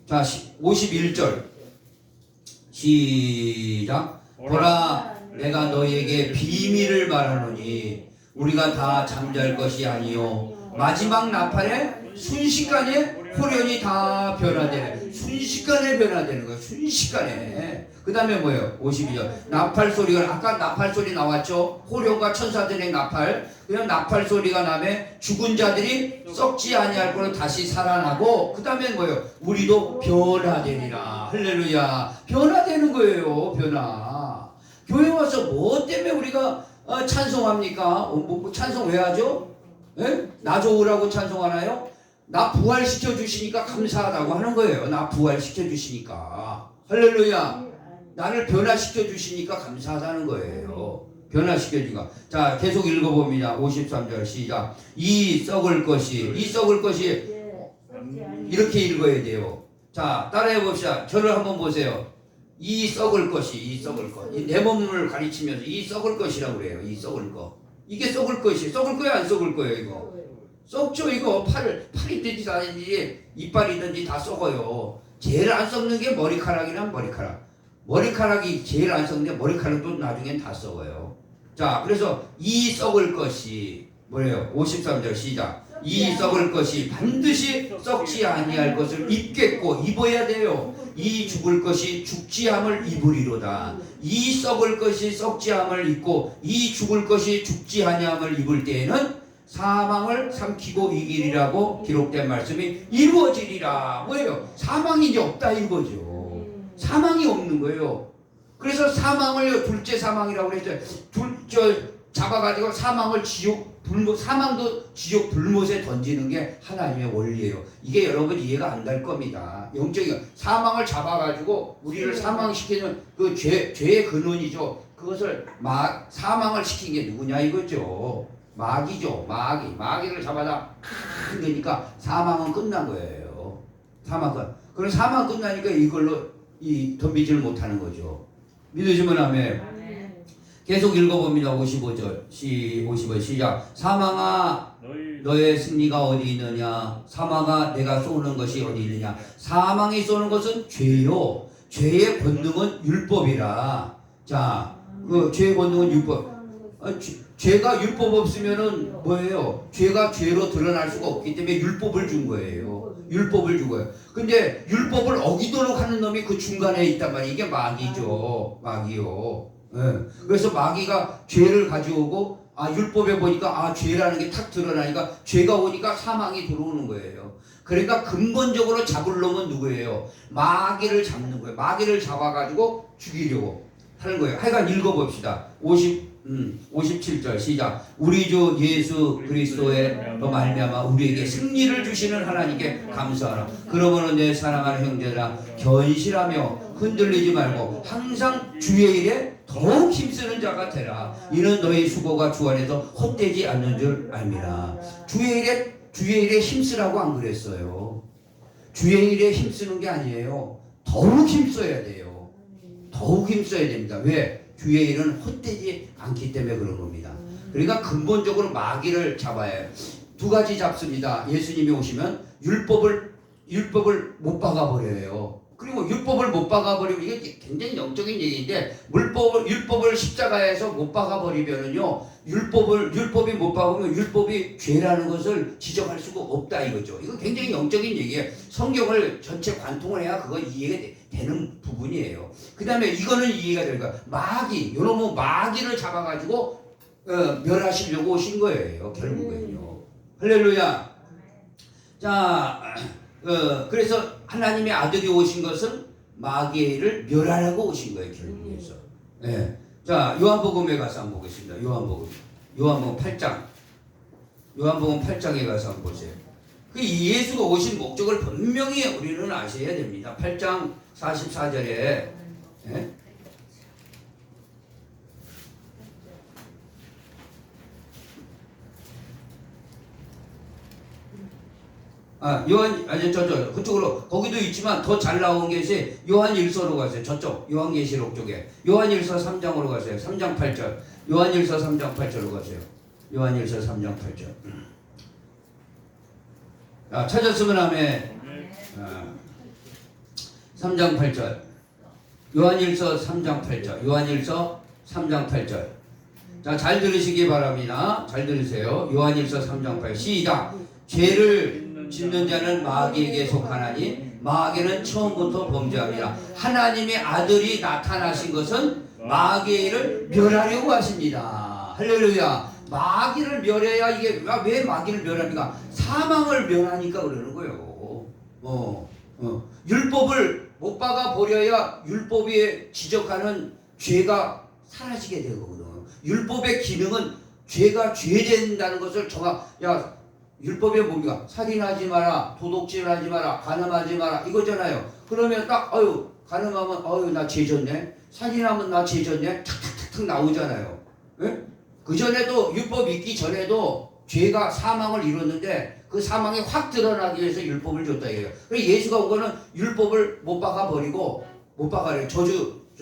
자 51절 시작. 보라 내가 너희에게 비밀을 말하노니 우리가 다 잠잘 것이 아니요 마지막 나팔에 순식간에 호련이 다 변화되네. 순식간에 변화되는 거예요. 순식간에. 그 다음에 뭐예요? 52절 나팔 소리가 아까 나팔 소리 나왔죠? 호련과 천사들의 나팔. 그냥 나팔 소리가 나면 죽은 자들이 썩지 아니할 거로 다시 살아나고 그 다음에 뭐예요? 우리도 변화되리라. 할렐루야. 변화되는 거예요. 변화. 교회 와서 뭐 때문에 우리가 찬송합니까? 찬송 왜 하죠? 예? 나 좋으라고 찬송하나요? 나 부활시켜 주시니까 감사하다고 하는 거예요. 나 부활시켜 주시니까. 할렐루야. 나를 변화시켜 주시니까 감사하다는 거예요. 변화시켜 주니까. 자, 계속 읽어봅니다. 53절 시작. 이 썩을 것이 이렇게 읽어야 돼요. 자, 따라해 봅시다. 저를 한번 보세요. 이 썩을 것이 이 내 몸을 가리치면서 이 썩을 것이라고 그래요. 이 썩을 거. 이게 썩을 것이 썩을 거야 안 썩을 거예요 이거? 썩죠. 이거 팔이든지 다든지 이빨이든지 다 썩어요. 제일 안 썩는 게 머리카락이란 머리카락이 제일 안 썩는데 머리카락도 나중엔 다 썩어요. 자, 그래서 이 썩을 것이 뭐래요? 53절 시작. 이 썩을 것이 반드시 썩지 아니할 것을 입겠고 입어야 돼요. 이 죽을 것이 죽지 함을 입으리로다. 이 썩을 것이 썩지 함을 입고 이 죽을 것이 죽지 아니함을 입을 때에는 사망을 삼키고 이기리라고 기록된 말씀이 이루어지리라. 뭐예요? 사망이 이제 없다 이거죠. 사망이 없는 거예요. 그래서 사망을 둘째 사망이라고 그랬죠. 잡아가지고 사망을 사망도 지옥 불못에 던지는 게 하나님의 원리예요. 이게 여러분 이해가 안 될 겁니다. 영적인 사망을 잡아가지고 우리를 사망시키는 그 죄의 근원이죠. 그것을 사망을 시킨 게 누구냐 이거죠. 마귀죠. 마귀를 잡아다 그러니까 사망은 끝난 거예요. 사망. 그럼 사망 끝나니까 이걸로 덤비지를 못하는 거죠. 믿으시면 아멘. 계속 읽어봅니다. 55절 55 시작. 사망아 너의 승리가 어디 있느냐. 사망아 내가 쏘는 것이 어디 있느냐. 사망이 쏘는 것은 죄요. 죄의 본능은 율법이라. 자, 그 죄의 본능은 율법. 죄가 율법 없으면은 뭐예요? 죄가 죄로 드러날 수가 없기 때문에 율법을 준 거예요. 율법을 준 거예요. 근데 율법을 어기도록 하는 놈이 그 중간에 있단 말이에요. 이게 마귀죠. 마귀요. 예. 그래서 마귀가 죄를 가져오고 율법에 보니까 죄라는 게 탁 드러나니까 죄가 오니까 사망이 들어오는 거예요. 그러니까 근본적으로 잡을 놈은 누구예요? 마귀를 잡는 거예요. 마귀를 잡아가지고 죽이려고 하는 거예요. 하여간 읽어봅시다. 57절 시작. 우리 주 예수 그리스도의 말미암아 우리에게 승리를 주시는 하나님께 감사하라. 그러므로 내 사랑하는 형제들아 견실하며 흔들리지 말고 항상 주의 일에 더욱 힘쓰는 자가 되라. 이는 너희 수고가 주 안에서 헛되지 않는 줄 알미라. 주의 일에 힘쓰라고 안 그랬어요. 주의 일에 힘쓰는 게 아니에요. 더욱 힘써야 돼요. 더욱 힘써야 됩니다. 왜? 주의 일은 헛되지 않기 때문에 그런 겁니다. 그러니까 근본적으로 마귀를 잡아야 해요. 두 가지 잡습니다. 예수님이 오시면 율법을 못 박아버려요. 그리고 율법을 못 박아버리면 이게 굉장히 영적인 얘기인데 율법을 십자가에서 못 박아버리면은요 율법이 못 박으면 율법이 죄라는 것을 지적할 수가 없다 이거죠. 이거 굉장히 영적인 얘기예요. 성경을 전체 관통을 해야 그거 이해가 되는 부분이에요. 그 다음에 이거는 이해가 될 거야. 요놈은 마귀를 잡아가지고 멸하시려고 오신 거예요. 결국은요. 할렐루야. 자, 그래서 하나님의 아들이 오신 것은 마귀를 멸하려고 오신 거예요. 결국에서. 네. 자, 요한복음에 가서 한번 보겠습니다. 요한복음 8장. 요한복음 8장에 가서 한번 보세요. 그 예수가 오신 목적을 분명히 우리는 아셔야 됩니다. 8장 44절에 네? 그쪽으로 거기도 있지만 더 잘 나온 것이 요한일서로 가세요. 저쪽 요한계시록 쪽에 요한일서 3장으로 가세요. 3장 8절 요한일서 3장 8절로 가세요. 요한일서 3장 8절. 찾았으면 아멘. 3장 8절 요한일서 3장 8절 요한일서 3장 8절. 자, 잘 들으시기 바랍니다. 잘 들으세요. 요한일서 3장 8절 시작. 죄를 짓는 자는 마귀에게 속하나니 마귀는 처음부터 범죄합니다. 하나님의 아들이 나타나신 것은 마귀의 일을 멸하려고 하십니다. 할렐루야. 마귀를 멸해야 이게 왜 마귀를 멸합니까? 사망을 멸하니까 그러는 거예요. 율법을 못 박아 버려야 율법이 지적하는 죄가 사라지게 되거든요. 율법의 기능은 죄가 죄된다는 것을 율법에 뭡니까? 살인하지 마라, 도둑질하지 마라, 간음하지 마라 이거잖아요. 그러면 딱 간음하면 나 죄졌네. 살인하면 나 죄졌네. 탁탁탁탁 나오잖아요. 예? 그 전에도 율법 있기 전에도 죄가 사망을 이뤘는데 그 사망이 확 드러나기 위해서 율법을 줬다 이거예요. 그래서 예수가 온 거는 율법을 못 박아버리고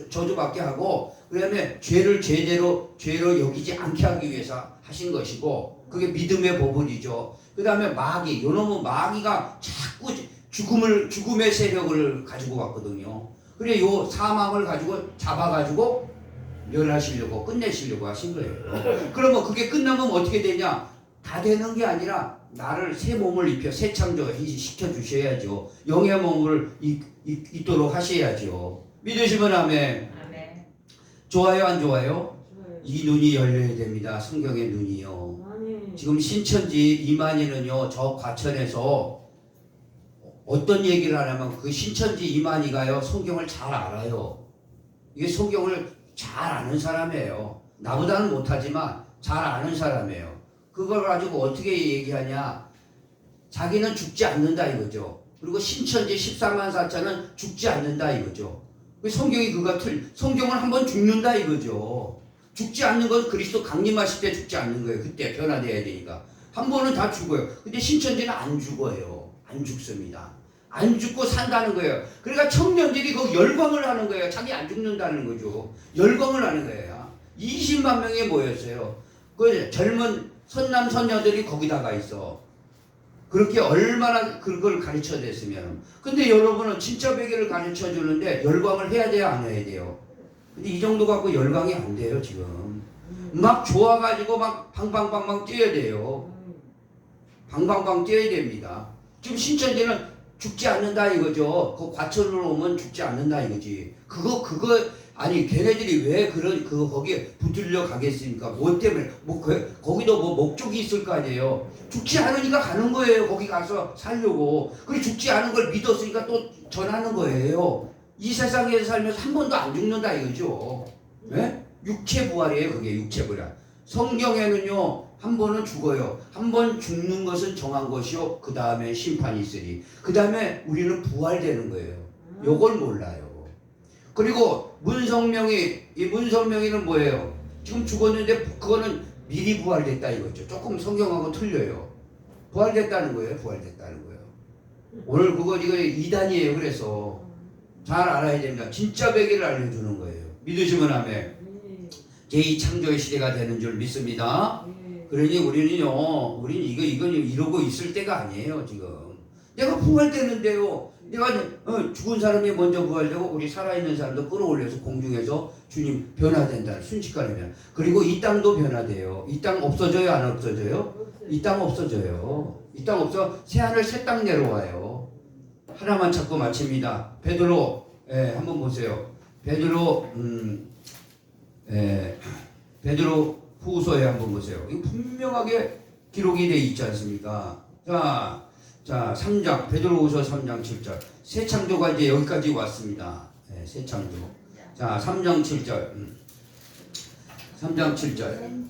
저주받게 하고 그다음에 죄를 죄로 여기지 않게 하기 위해서 하신 것이고 그게 믿음의 법원이죠. 그 다음에 요놈은 마귀가 자꾸 죽음의 세력을 가지고 왔거든요. 그래 요 사망을 가지고 잡아가지고 멸하시려고 끝내시려고 하신 거예요. 그러면 그게 끝나면 어떻게 되냐? 다 되는 게 아니라 나를 새 몸을 입혀 새 창조시켜 주셔야죠. 영의 몸을 입도록 하셔야죠. 믿으시면 아멘. 좋아요 안 좋아요? 이 눈이 열려야 됩니다. 성경의 눈이요. 지금 신천지 이만희는요 저 과천에서 어떤 얘기를 하냐면 그 신천지 이만희가요 성경을 잘 알아요. 이게 성경을 잘 아는 사람이에요. 나보다는 못하지만 잘 아는 사람이에요. 그걸 가지고 어떻게 얘기하냐? 자기는 죽지 않는다 이거죠. 그리고 신천지 14만 4천은 죽지 않는다 이거죠. 성경은 한번 죽는다 이거죠. 죽지 않는 건 그리스도 강림하실 때 죽지 않는 거예요. 그때 변화돼야 되니까. 한 번은 다 죽어요. 근데 신천지는 안 죽어요. 안 죽습니다. 안 죽고 산다는 거예요. 그러니까 청년들이 그 열광을 하는 거예요. 자기 안 죽는다는 거죠. 열광을 하는 거예요. 20만 명이 모였어요. 그 젊은 선남 선녀들이 거기다가 있어. 그렇게 얼마나 그걸 가르쳐 냈으면. 근데 여러분은 진짜 베개를 가르쳐 주는데 열광을 해야 돼요, 안 해야 돼요? 근데 이 정도 갖고 열광이 안 돼요, 지금. 막 좋아가지고 막 방방방방 뛰어야 돼요. 방방방 뛰어야 됩니다. 지금 신천지는 죽지 않는다 이거죠. 그 과천으로 오면 죽지 않는다 이거지. 그거 아니 걔네들이 왜 거기에 붙으려 가겠습니까? 뭐 때문에 거기도 뭐 목적이 있을 거 아니에요. 죽지 않으니까 가는 거예요. 거기 가서 살려고. 그리고 죽지 않은 걸 믿었으니까 또 전하는 거예요. 이 세상에서 살면서 한 번도 안 죽는다 이거죠. 네? 육체 부활이에요. 그게 육체 부활. 성경에는요 한 번은 죽어요. 한 번 죽는 것은 정한 것이요. 그 다음에 심판이 있으리. 그 다음에 우리는 부활되는 거예요. 요걸 몰라요. 그리고 이 문성명이는 뭐예요? 지금 죽었는데 그거는 미리 부활됐다 이거죠. 조금 성경하고 틀려요. 부활됐다는 거예요. 부활됐다는 거예요. 오늘 이거 이단이에요. 그래서 잘 알아야 됩니다. 진짜 베개를 알려주는 거예요. 믿으시면 아멘. 제2창조의 시대가 되는 줄 믿습니다. 그러니 우리는 이건 이러고 있을 때가 아니에요. 지금 내가 부활되는데요. 내가 죽은 사람이 먼저 부활되고 우리 살아있는 사람도 끌어올려서 공중에서 주님 변화된다. 순식간에 변화. 그리고 이 땅도 변화돼요. 이 땅 없어져요? 안 없어져요? 이 땅 없어져요. 이 땅 없어 새하늘 새 땅 내려와요. 하나만 찾고 마칩니다. 베드로 한번 보세요. 베드로 후서에 한번 보세요. 이거 분명하게 기록이 되어 있지 않습니까? 자, 3장, 베드로후서 3장 7절. 새 창조가 이제 여기까지 왔습니다. 새 창조. 자, 3장 7절. 3장 7절.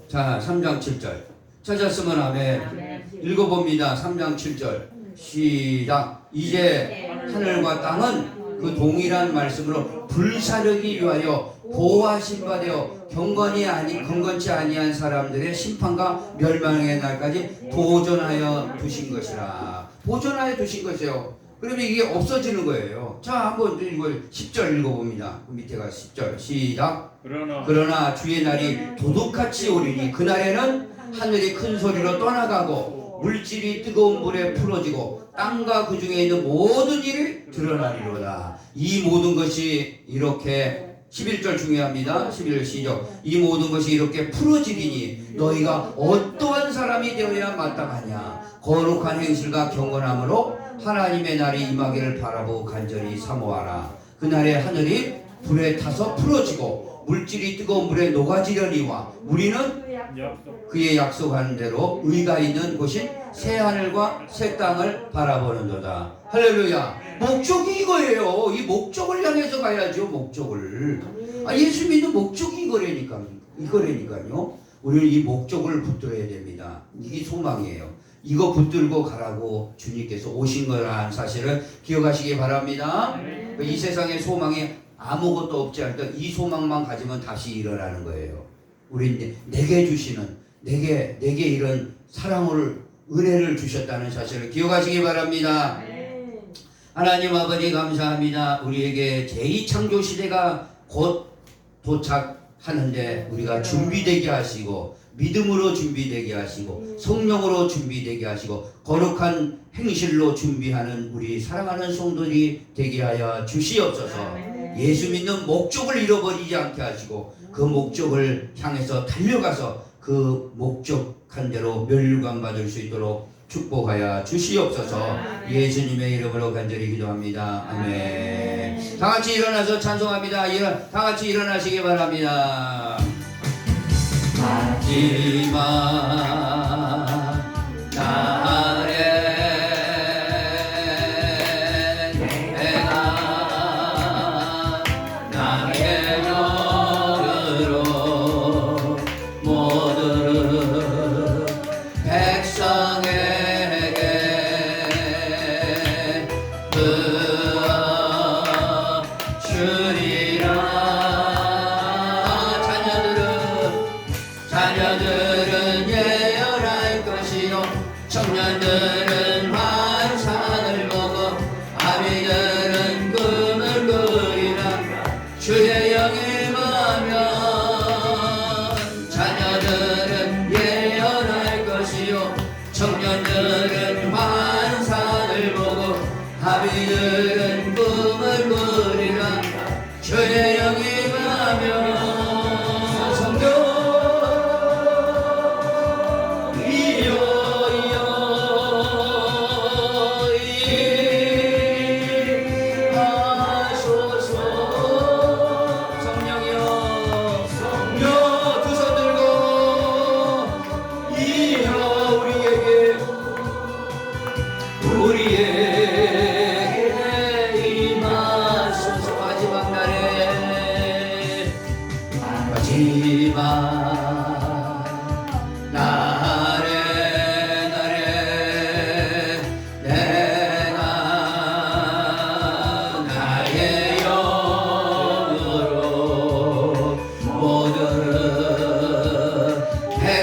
자, 3장 7절. 찾았으면 아멘. 읽어봅니다. 3장 7절. 시작. 이제 하늘과 땅은 그 동일한 말씀으로 불사르기 위하여 보호하신 바 되어 경건치 아니한 사람들의 심판과 멸망의 날까지 보존하여 두신 것이라. 보존하여 두신 것이에요. 그러면 이게 없어지는 거예요. 자, 한번 이거 10절 읽어봅니다. 그 밑에가 10절. 시작. 그러나 주의 날이 도둑같이 오리니 그날에는 하늘이 큰 소리로 떠나가고 물질이 뜨거운 불에 풀어지고 땅과 그 중에 있는 모든 일이 드러나리로다. 이 모든 것이 이렇게 11절 중요합니다. 11절 시작. 이 모든 것이 이렇게 풀어지리니 너희가 어떠한 사람이 되어야 마땅하냐. 거룩한 행실과 경건함으로 하나님의 날이 임하기를 바라보고 간절히 사모하라. 그날에 하늘이 불에 타서 풀어지고 물질이 뜨거운 물에 녹아지려니와 우리는 그의 약속하는 대로 의가 있는 곳인 새 하늘과 새 땅을 바라보는도다. 할렐루야. 목적이 이거예요. 이 목적을 향해서 가야죠. 목적을. 예수 믿는 목적이 이거라니까요. 우리는 이 목적을 붙들어야 됩니다. 이게 소망이에요. 이거 붙들고 가라고 주님께서 오신 거라는 사실을 기억하시기 바랍니다. 이 세상에 소망이 아무것도 없지 않을 때 이 소망만 가지면 다시 일어나는 거예요. 우리 내게 주시는 내게 이런 사랑을 은혜를 주셨다는 사실을 기억하시기 바랍니다. 하나님 아버지 감사합니다. 우리에게 제2창조 시대가 곧 도착하는데 우리가 준비되게 하시고 믿음으로 준비되게 하시고 성령으로 준비되게 하시고 거룩한 행실로 준비하는 우리 사랑하는 성도들이 되게 하여 주시옵소서. 예수 믿는 목적을 잃어버리지 않게 하시고 그 목적을 향해서 달려가서 그 목적한 대로 멸류관 받을 수 있도록 축복하여 주시옵소서. 예수님의 이름으로 간절히 기도합니다. 아멘. 다 같이 일어나서 찬송합니다. 다 같이 일어나시기 바랍니다. 마지막 날에 내가 나의 열으로 모든 백성에게 주리라. 자녀들은 예언할 것이요 청년들은 환상을 보고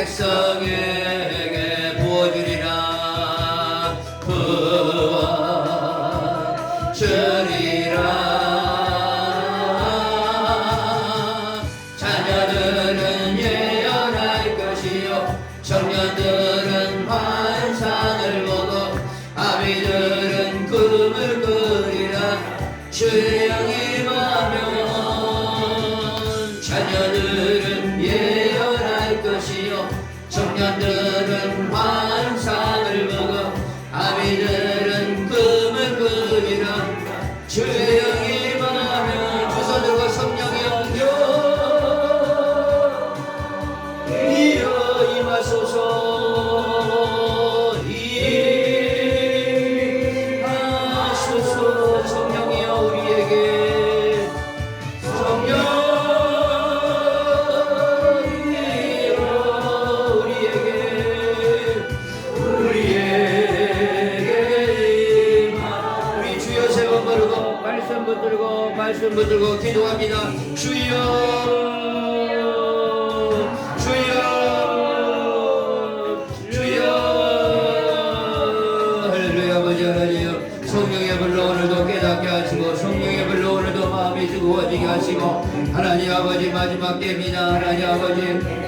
백성에게 부어주리라. 부어주리라. 자녀들은 예언할 것이요 청년들은 환상을 보고 아비들은 꿈을 꾸리라. 주의 영이 임하면 자녀들은 예언할 것이요 청년들은 환상을 보고 아비들은 꿈을 꾸리라. 주의 영이 임하면 두 손 들고 성령의 영이여 이여 임하소서. 임하소서. 성령이여 우리에게 성령이여 우리에게 우리 주여 세 번 부르고 말씀 붙들고 기도합니다. 주여 주여 주여. 할렐루야. 아버지 하나님 성령의 불로 오늘도 깨닫게 하시고 성령의 불로 오늘도 마음이 뜨거워지게 하시고 하나님 아버지 마지막 때입니다. 하나님 아버지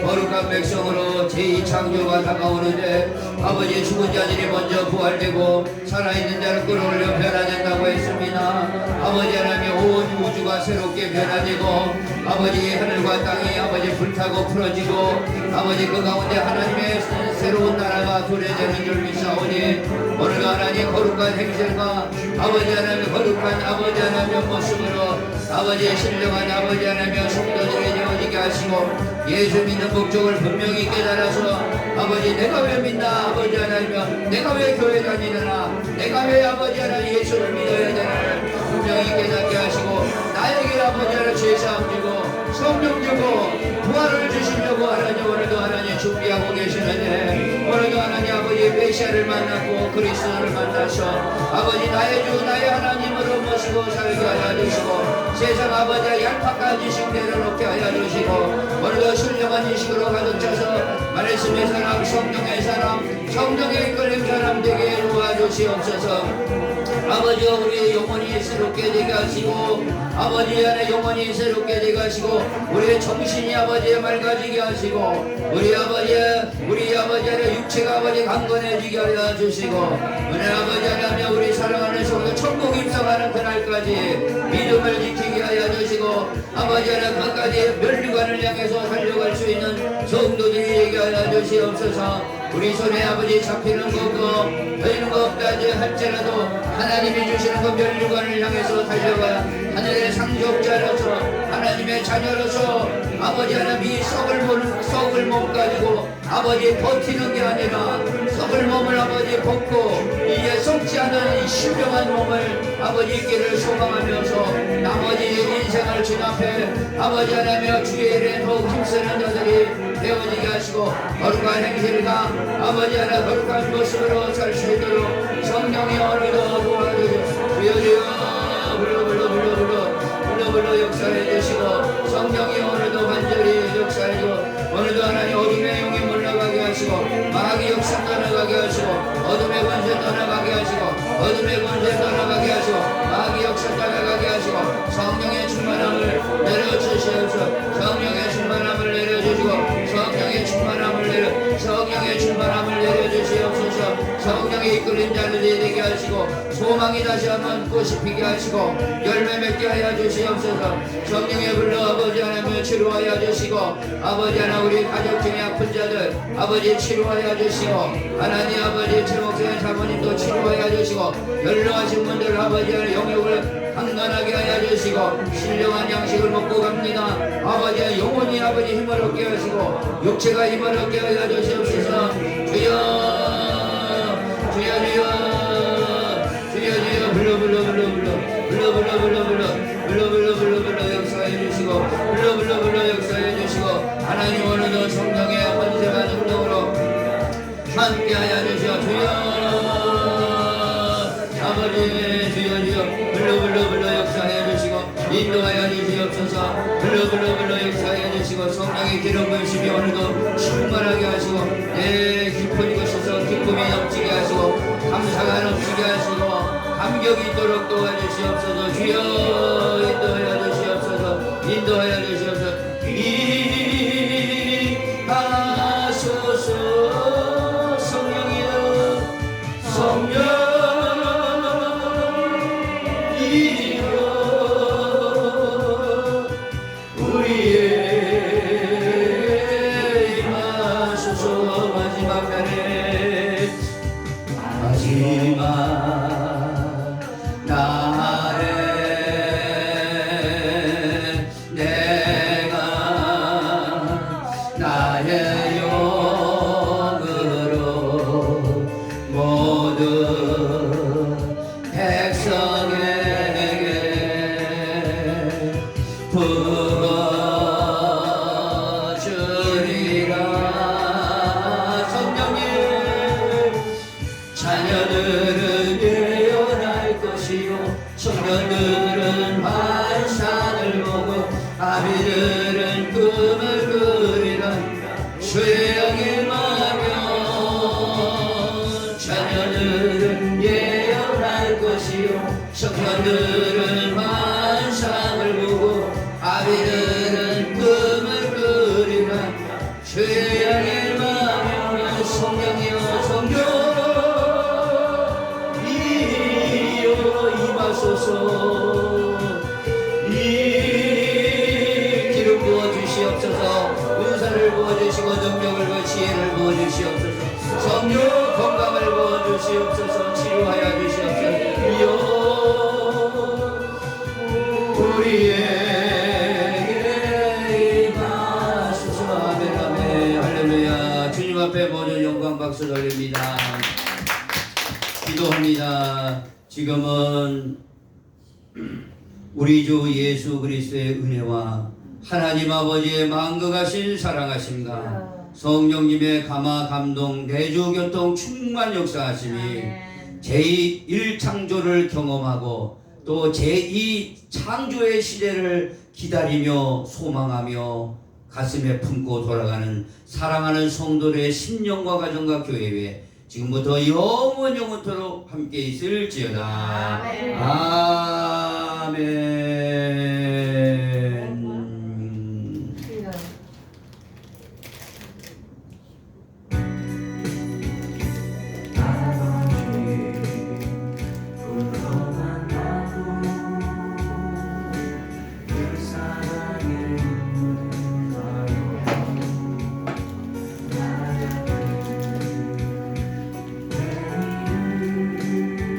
거룩한 백성으로 제2창조가 다가오는데 아버지 죽은 자들이 먼저 부활되고 살아있는 자를 끌어올려 변화된다고 했습니다. 아버지 하나님 온 우주가 새롭게 변화되고 아버지 하늘과 땅이 아버지 불타고 풀어지고 아버지 그 가운데 하나님의 새로운 나라가 도래되는 줄 믿사오니 오늘도 하나님 거룩한 행실과 아버지 하나님 거룩한 아버지 하나님의 모습으로 아버지의 신령한 아버지 하나님의 성도들이 되어지게 하시고 예수 믿는 목적을 분명히 깨달아서 아버지 내가 왜 믿나 아버지 하나님 내가 왜 교회 다니느냐 내가 왜 아버지 하나님 예수를 믿어야 되나 분명히 깨닫게 하시고 나에게 아버지 하나님 죄사함 주고 성령 주고 부활을 주시려고 하나님 오늘도 하나님 준비하고 계시는데 오늘도 하나님 아버지 메시아를 만났고 그리스도를 만나서 아버지 나의 주 나의 하나님으로 모시고 살게 하여 주시고 세상 아버지의 얄팍한 지식 내려놓게 하여 주시고 오늘도 신령한 인식으로 가득 차서 말씀의 사람 성령의 사람 성령의 이끌림 사람 되게 도와주시옵소서. 아버지와 우리의 영혼이 새롭게 되게 하시고 아버지 안에 영혼이 새롭게 되게 하시고 우리의 정신이 아버지에 맑아지게 하시고 우리 아버지 안에 육체가 아버지 강건해지게 하여 주시고 오늘 아버지 하나님 우리 사랑하는 성도 천국 입성하는 그날까지 믿음을 지키게 하여 주시고 아버지 하나님 끝까지 멸류관을 향해서 달려갈 수 있는 성도들이 되게 하여 주시옵소서. 우리 손에 아버지 잡히는 거 없고 되는 거 없다 할지라도 하나님이 주시는 그 멸류관을 향해서 달려가 하늘의 상속자로서 하나님의 자녀로서 아버지 하나님이 썩을 몸 가지고 아버지 버티는 게 아니라 썩을 몸을 아버지 벗고 이제 썩지 않은 이 신령한 몸을 아버지 있기를 소망하면서 나머지 인생을 주님 앞에 아버지 하나님의 주의 일에 더욱 힘쓰는 자들이 되어지게 하시고 거룩한 행실과 아버지 하나 거룩한 모습으로 살 수 있도록 성령이 오늘도 도와주시고 주여 불러 역사해 주시고 성령이 오늘도 완전히 역사해주고 오늘도 하나님 어둠의 영이 물러가게 하시고 마귀 역사 떠나가게 하시고 어둠의 권세 떠나가게 하시고 어둠의 권세 떠나가게 하시고 마귀 역사 떠나가게 하시고 성령의 충만함을 내려주시옵소서. 성령의 충만함을 내려주시고 성령의 충만함을 내려주시옵소서. 성령의 이끌린 자들이 되게 하시고 소망이 다시 한번 꽃이 피게 하시고 열매 맺게 하여 주시옵소서. 성령의 불러 아버지 하나님 치료하여 주시고 아버지 하나 우리 가족 중에 아픈 자들 아버지 치료하여 주시고 하나님 아버지 최목사님 사모님도 치료하여 주시고 연로하신 분들 아버지 하나 영역을 강건하게 하여 주시고 신령한 양식을 먹고 갑니다. 아버지의 영혼이 아버지 힘을 얻게 하시고 육체가 힘을 얻게 하여 주시옵소서. 주여 불러 역사해 주시고 불러 역사해 주시고 하나님 오늘도 성령의 권세가 능력으로 함께하여 주시오. 주여 아버지 주여 불러 역사해 주시고 인도하여 주시옵소서. 불러 역사해 주시고 성령의 기름 부으심이 오늘도 충만하게 하시고 능력이 있도록 도와주시옵소서. 주여 인도하여 주시옵소서. 인도하여 주시옵소서. 임하소서. 성령이여 성령 이여 우리의 임하소서. 마지막 날에 마지막 날에 내가 나의 영으로 모든 백성에게 부어주리라. 성령님 자녀들은 예언할 것이요 청년들은 환상을 보고 아비들은 꿈을 꾸리라. 주의 영이 임하면 자녀들은 예언할 것이요 청년들은 환상을 보고 아비들은 꿈을 꾸리라. 주의 영이 임하면 성령이여 성령 임하소서. 이 기름 부어주시옵소서. 은사를 부어주시고 능력을 부어 지혜를 부어주시옵소서. 성령 건강을 부어주시옵소서. 치료하여 주시옵소서. 이여 우리에게 임하소서. 아멘 아멘 할렐루야. 주님 앞에 모든 영광 박수 돌립니다. 기도합니다. 지금은 우리 주 예수 그리스도의 은혜와 하나님 아버지의 만극하신 사랑하심과 성령님의 감화 감동 내주 교통 충만 역사하심이 제2 창조를 경험하고 또 제2 창조의 시대를 기다리며 소망하며 가슴에 품고 돌아가는 사랑하는 성도들의 심령과 가정과 교회에 지금부터 영원토록 함께 있을지어다. 아멘.